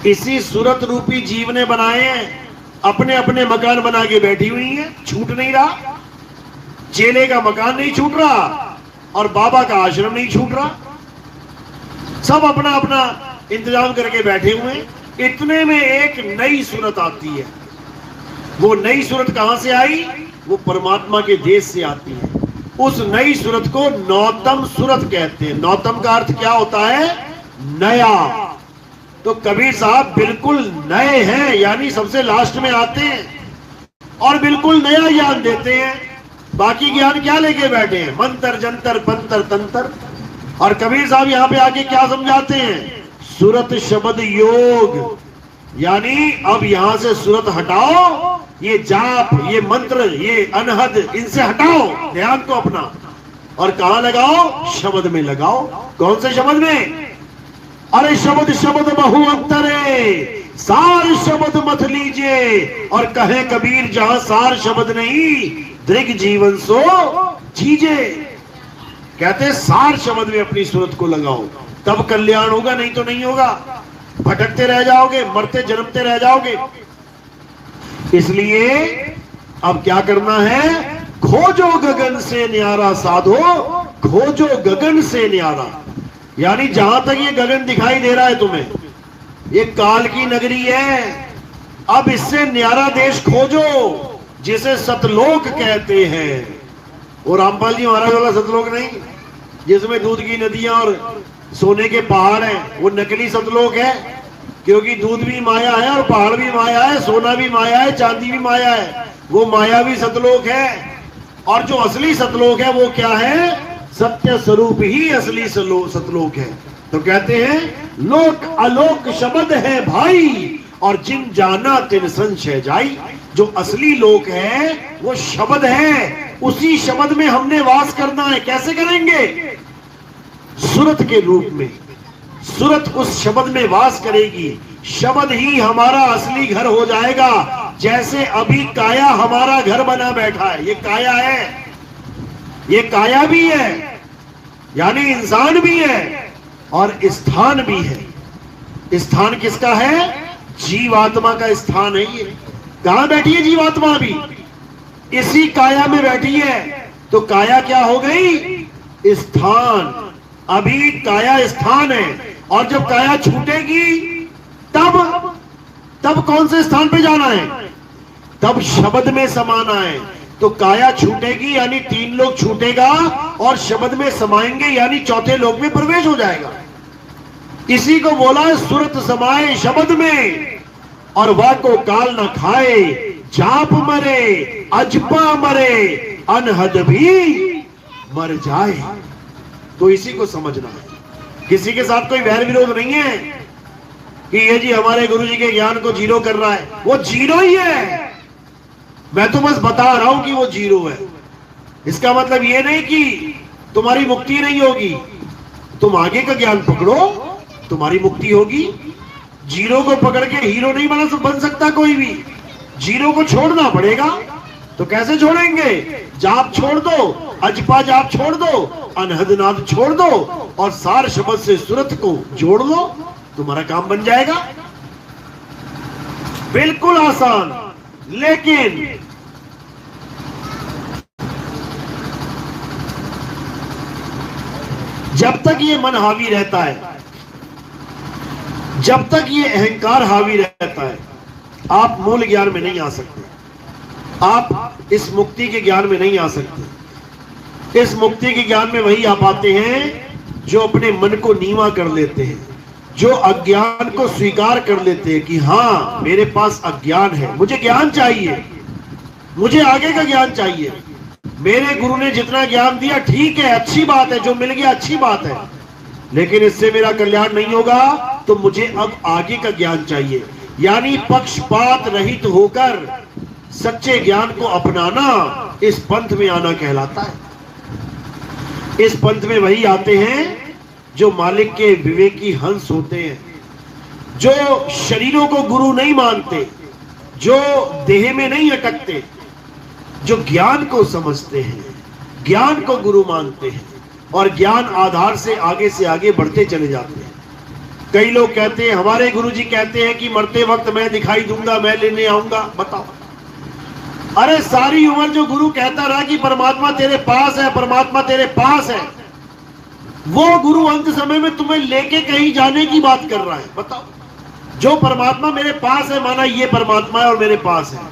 [SPEAKER 1] इसी सुरत रूपी जीव ने बनाए हैं। अपने अपने मकान बना के बैठी हुई है, छूट नहीं रहा। चेले का मकान नहीं छूट रहा और बाबा का आश्रम नहीं छूट रहा, सब अपना अपना इंतजाम करके बैठे हुए। इतने में एक नई सूरत आती है। वो नई सूरत कहां से आई? वो परमात्मा के देश से आती है। उस नई सूरत को नौतम सूरत कहते हैं। नौतम का अर्थ क्या होता है? नया। तो कबीर साहब बिल्कुल नए हैं, यानी सबसे लास्ट में आते हैं और बिल्कुल नया ज्ञान देते हैं। बाकी ज्ञान क्या लेके बैठे हैं? मंत्र जंतर पंतर तंत्र। और कबीर साहब यहाँ पे आके क्या समझाते हैं? सूरत शब्द योग, यानी अब यहां से सूरत हटाओ, ये जाप, ये मंत्र, ये अनहद, इनसे हटाओ ध्यान को अपना, और कहां लगाओ? शब्द में लगाओ। कौन से शब्द में? अरे शब्द शब्द बहु अंतरे, सार शब्द मत लीजिए, और कहे कबीर जहां सार शब्द नहीं दृग जीवन सो जीजे। कहते सार शब्द में अपनी सूरत को लगाओ, तब कल्याण होगा, नहीं तो नहीं होगा। भटकते रह जाओगे, मरते जन्मते रह जाओगे। इसलिए अब क्या करना है? खोजो गगन से न्यारा साधो, खोजो गगन से न्यारा। यानी जहां तक ये गगन दिखाई दे रहा है तुम्हें, ये काल की नगरी है। अब इससे न्यारा देश खोजो जिसे सतलोक कहते हैं। वो रामपाल जी महाराज वाला सतलोक नहीं, जिसमें दूध की नदियां और सोने के पहाड़ हैं, वो नकली सतलोक है। क्योंकि दूध भी माया है और पहाड़ भी माया है, सोना भी माया है, चांदी भी माया है। वो मायावी सतलोक है। और जो असली सतलोक है वो क्या है? सत्य स्वरूप ही असली सतलोक है। तो कहते हैं लोक अलोक शब्द है भाई, और जिन जाना तिन संशय जाई। जो असली लोक है वो शब्द है, उसी शब्द में हमने वास करना है। कैसे करेंगे? सूरत के रूप में। सूरत उस शब्द में वास करेगी, शब्द ही हमारा असली घर हो जाएगा। जैसे अभी काया हमारा घर बना बैठा है, ये काया है, ये काया भी है, यानी इंसान भी है और स्थान भी है। स्थान किसका है? जीवात्मा का स्थान है। ये कहां बैठी है जीवात्मा? अभी इसी काया में बैठी है। तो काया क्या हो गई? स्थान। अभी काया स्थान है, और जब काया छूटेगी तब कौन से स्थान पे जाना है? तब शब्द में समाना है। तो काया छूटेगी यानी तीन लोग छूटेगा, और शब्द में समाएंगे यानी चौथे लोक में प्रवेश हो जाएगा। इसी को बोला है सुरत समाए शब्द में, और वह को काल न खाए, जाप मरे अजपा मरे, अनहद भी मर जाए। तो इसी को समझना है। किसी के साथ कोई वैर विरोध नहीं है कि ये जी हमारे गुरु जी के ज्ञान को जीरो कर रहा है। वो जीरो ही है। मैं तो बस बता रहा हूं कि वो जीरो है। इसका मतलब ये नहीं कि तुम्हारी मुक्ति नहीं होगी। तुम आगे का ज्ञान पकड़ो, तुम्हारी मुक्ति होगी। जीरो को पकड़ के हीरो नहीं बन सकता कोई भी। जीरो को छोड़ना पड़ेगा। तो कैसे छोड़ेंगे? जाप छोड़ दो, अजपा जाप छोड़ दो, अनहद नाद छोड़ दो, और सार शब्द से सूरत को जोड़ लो, तुम्हारा काम बन जाएगा। बिल्कुल आसान। लेकिन जब तक ये मन हावी रहता है, जब तक ये अहंकार हावी रहता है, आप मूल ज्ञान में नहीं आ सकते। आप इस मुक्ति के ज्ञान में नहीं आ सकते। इस मुक्ति के ज्ञान में वही आ पाते हैं जो अपने मन को नीवा कर लेते हैं, जो अज्ञान को स्वीकार कर लेते हैं कि हाँ मेरे पास अज्ञान है, मुझे ज्ञान चाहिए, मुझे आगे का ज्ञान चाहिए। मेरे गुरु ने जितना ज्ञान दिया ठीक है, अच्छी बात है, जो मिल गया अच्छी बात है, लेकिन इससे मेरा कल्याण नहीं होगा। तो मुझे अब आगे का ज्ञान चाहिए। यानी पक्षपात रहित होकर सच्चे ज्ञान को अपनाना इस पंथ में आना कहलाता है। इस पंथ में वही आते हैं जो मालिक के विवेकी हंस होते हैं, जो शरीरों को गुरु नहीं मानते, जो देह में नहीं अटकते, जो ज्ञान को समझते हैं, ज्ञान को गुरु मानते हैं, और ज्ञान आधार से आगे बढ़ते चले जाते हैं। कई लोग कहते हैं, हमारे गुरुजी कहते हैं कि मरते वक्त मैं दिखाई दूंगा, मैं लेने आऊंगा। बताओ, अरे सारी उम्र जो गुरु कहता रहा कि परमात्मा तेरे पास है, परमात्मा तेरे पास है, वो गुरु अंत समय में तुम्हें लेके कहीं जाने की बात कर रहा है। बताओ, जो परमात्मा मेरे पास है, माना ये परमात्मा है और मेरे पास है।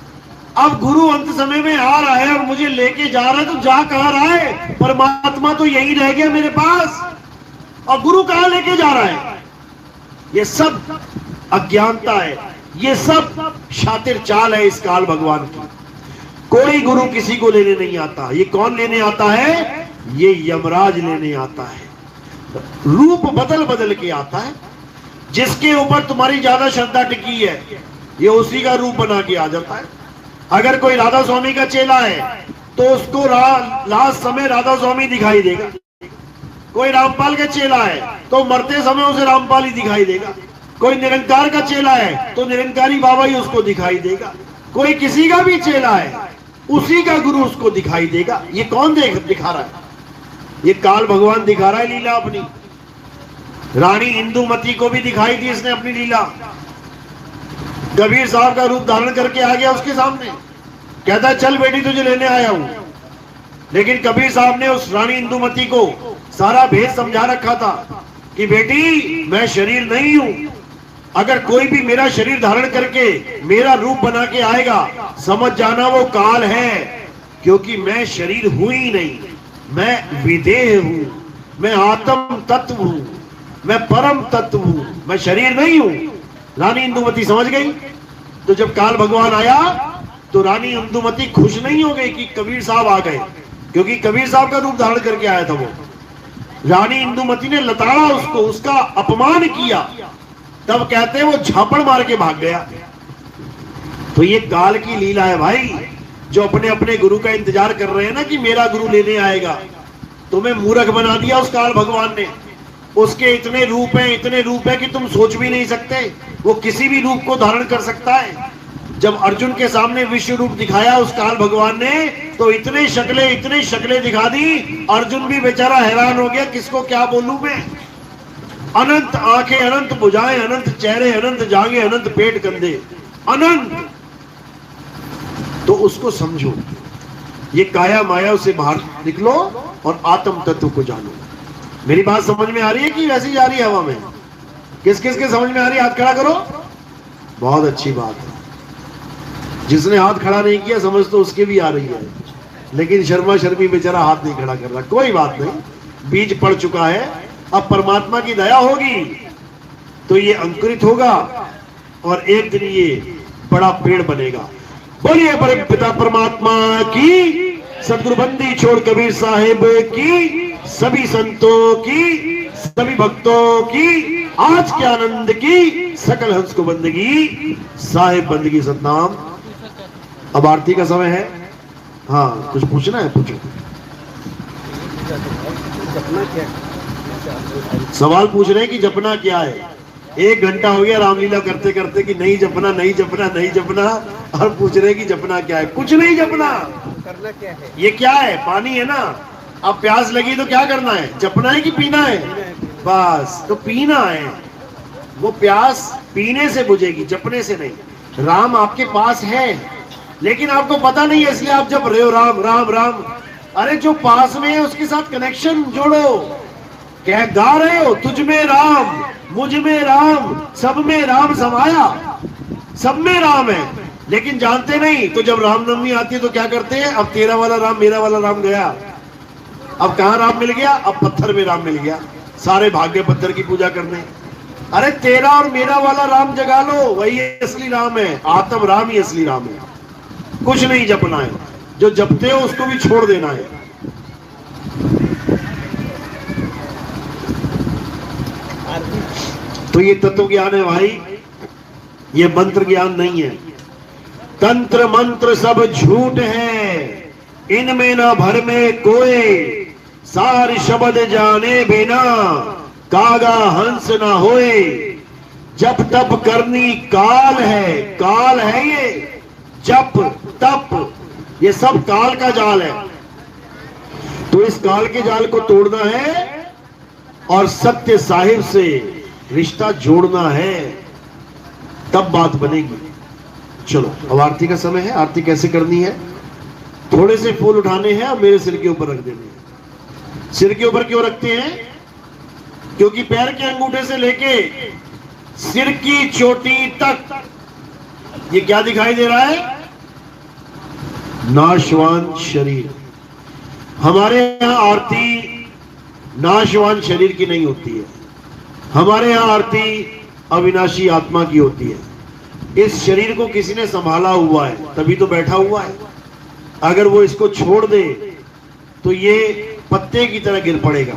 [SPEAKER 1] अब गुरु अंत समय में आ रहा है और मुझे लेके जा रहा है, तो जा कहां रहा है? परमात्मा तो यही रह गया मेरे पास, और गुरु कहां लेके जा रहा है? ये सब अज्ञानता है, ये सब शातिर चाल है इस काल भगवान की। कोई गुरु किसी को लेने नहीं आता। ये कौन लेने आता है? ये यमराज लेने आता है। रूप बदल बदल के आता है। जिसके ऊपर तुम्हारी ज्यादा श्रद्धा टिकी है, ये उसी का रूप बना के आ जाता है। अगर कोई राधा स्वामी का चेला है तो उसको लास्ट समय राधा स्वामी दिखाई देगा। कोई रामपाल का चेला है तो मरते समय उसे रामपाल ही दिखाई देगा। कोई निरंकार का चेला है तो निरंकारी बाबा ही उसको दिखाई देगा। कोई किसी का भी चेला है, उसी का गुरु उसको दिखाई देगा। ये कौन दिखा रहा है? ये काल भगवान दिखा रहा है लीला अपनी। रानी इंदुमती को भी दिखाई दी इसने अपनी लीला। कबीर साहब का रूप धारण करके आ गया उसके सामने, कहता है चल बेटी तुझे लेने आया हूं। लेकिन कबीर साहब ने उस रानी इंदुमती को सारा भेद समझा रखा था कि बेटी मैं शरीर नहीं हूं, अगर कोई भी मेरा शरीर धारण करके मेरा रूप बना के आएगा समझ जाना वो काल है, क्योंकि मैं शरीर हूं ही नहीं, मैं विदेह हूं, मैं आत्म तत्व हूं, मैं परम तत्व हूं, मैं शरीर नहीं हूं। रानी इंदुमती समझ गई। तो जब काल भगवान आया तो रानी इंदुमती खुश नहीं हो गई कि कबीर साहब आ गए, क्योंकि कबीर साहब का रूप धारण करके आया था वो। रानी इंदुमती ने लताड़ा उसको, उसका अपमान किया। तब कहते हैं वो झापड़ मार के भाग गया। तो ये काल की लीला है भाई, जो अपने अपने गुरु का इंतजार कर रहे हैं ना कि मेरा गुरु लेने आएगा। तुम्हें मूर्ख बना दिया उस काल भगवान ने। उसके इतने रूप है कि तुम सोच भी नहीं सकते। वो किसी भी रूप को धारण कर सकता है। जब अर्जुन के सामने विश्व रूप दिखाया उस काल भगवान ने, तो इतने शक्लें दिखा दी, अर्जुन भी बेचारा हैरान हो गया, किसको क्या बोलूं मैं। अनंत आंखें, अनंत भुजाएं, अनंत चेहरे, अनंत जांघें, अनंत पेट कंधे, अनंत। तो उसको समझो, ये काया माया से बाहर निकलो और आत्म तत्व को जानो। मेरी बात समझ में आ रही है कि वैसी जा रही है हवा में? किस किस के समझ में आ रही है? हाथ खड़ा करो। बहुत अच्छी बात है। जिसने हाथ खड़ा नहीं किया समझ तो उसके भी आ रही है, लेकिन शर्मा शर्मी बेचारा हाथ नहीं खड़ा कर रहा। कोई बात नहीं, बीज पड़ चुका है। अब परमात्मा की दया होगी तो ये अंकुरित होगा और एक दिन ये बड़ा पेड़ बनेगा। बोलिए परम पिता परमात्मा की, सदगुरु बंदी छोड़ कबीर साहिब की, सभी संतों की, सभी भक्तों की, आज के आनंद की, सकल हंस को बंदगी, साहिब बंदगी सतनाम। अब आरती का समय है। हाँ, कुछ पूछना है? पूछो। सवाल पूछ रहे हैं कि जपना क्या है। 1 घंटा हो गया रामलीला करते करते कि नहीं जपना, नहीं जपना, नहीं जपना, और पूछ रहे हैं कि जपना क्या है। कुछ नहीं जपना। करना क्या है? ये क्या है? पानी है ना। अब प्यास लगी तो क्या करना है? जपना है कि पीना है? बस, तो पीना है। वो प्यास पीने से बुझेगी, जपने से नहीं। राम आपके पास है लेकिन आपको पता नहीं है, इसलिए आप जप रहे हो राम राम राम। अरे जो पास में है उसके साथ कनेक्शन जोड़ो। क्या गा रहे हो? तुझ में राम, मुझ में राम, सब में राम समाया। सब में राम है लेकिन जानते नहीं। तो जब रामनवमी आती है तो क्या करते हैं? अब तेरा वाला राम, मेरा वाला राम गया। अब कहां राम मिल गया? अब पत्थर में राम मिल गया। सारे भाग्य पत्थर की पूजा करने। अरे तेरा और मेरा वाला राम जगा लो, वही असली राम है। आत्म राम ही असली राम है। कुछ नहीं जपना है, जो जपते हो उसको भी छोड़ देना है। तो ये तत्व ज्ञान है भाई, ये मंत्र ज्ञान नहीं है। तंत्र मंत्र सब झूठ है, इनमें ना भर में कोई, सार शब्द जाने बिना कागा हंस ना होए। जप तप करनी काल है ये। जप तप ये सब काल का जाल है। तो इस काल के जाल को तोड़ना है और सत्य साहिब से रिश्ता जोड़ना है, तब बात बनेगी। चलो, अब आरती का समय है। आरती कैसे करनी है? थोड़े से फूल उठाने हैं और मेरे सिर के ऊपर रख देने हैं। सिर के ऊपर क्यों रखते हैं? क्योंकि पैर के अंगूठे से लेके सिर की चोटी तक ये क्या दिखाई दे रहा है? नाशवान शरीर। हमारे यहां आरती नाशवान शरीर की नहीं होती है। हमारे यहां आरती अविनाशी आत्मा की होती है। इस शरीर को किसी ने संभाला हुआ है, तभी तो बैठा हुआ है। अगर वो इसको छोड़ दे तो ये पत्ते की तरह गिर पड़ेगा।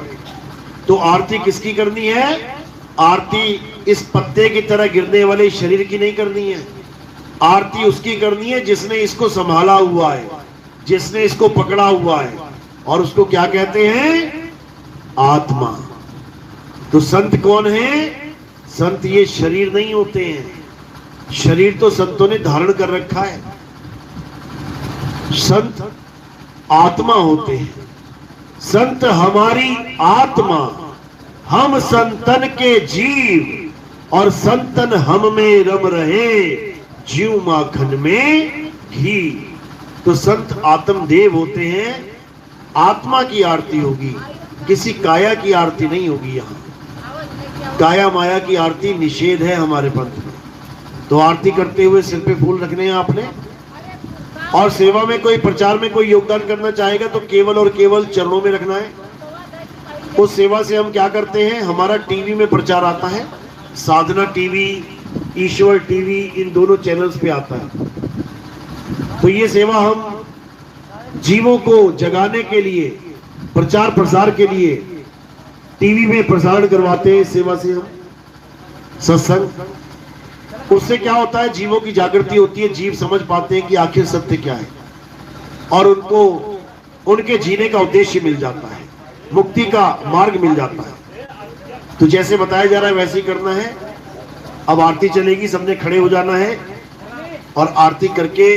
[SPEAKER 1] तो आरती किसकी करनी है? आरती इस पत्ते की तरह गिरने वाले शरीर की नहीं करनी है। आरती उसकी करनी है जिसने इसको संभाला हुआ है, जिसने इसको पकड़ा हुआ है, और उसको क्या कहते हैं? आत्मा। तो संत कौन है? संत ये शरीर नहीं होते हैं, शरीर तो संतों ने धारण कर रखा है। संत आत्मा होते हैं। संत हमारी आत्मा, हम संतन के जीव और संतन हम में रम रहे, जीव माखन में घी। तो संत आत्मदेव होते हैं। आत्मा की आरती होगी, किसी काया की आरती नहीं होगी। यहाँ काया माया की आरती निषेध है हमारे पंथ में। तो आरती करते हुए सिर पे फूल रखने हैं आपने। और सेवा में कोई, प्रचार में कोई योगदान करना चाहेगा तो केवल और केवल चरणों में रखना है। उस सेवा से हम क्या करते हैं, हमारा टीवी में प्रचार आता है, साधना टीवी, ईश्वर टीवी, इन दोनों चैनल्स पे आता है। तो ये सेवा हम जीवों को जगाने के लिए, प्रचार प्रसार के लिए टीवी में प्रसारण करवाते हैं। सेवा से हम सत्संग, उससे क्या होता है, जीवों की जागृति होती है। जीव समझ पाते हैं कि आखिर सत्य क्या है और उनको उनके जीने का उद्देश्य मिल जाता है, मुक्ति का मार्ग मिल जाता है। तो जैसे बताया जा रहा है वैसे ही करना है। अब आरती चलेगी, सबने खड़े हो जाना है और आरती करके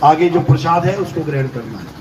[SPEAKER 1] आगे जो प्रसाद है उसको ग्रहण करना है।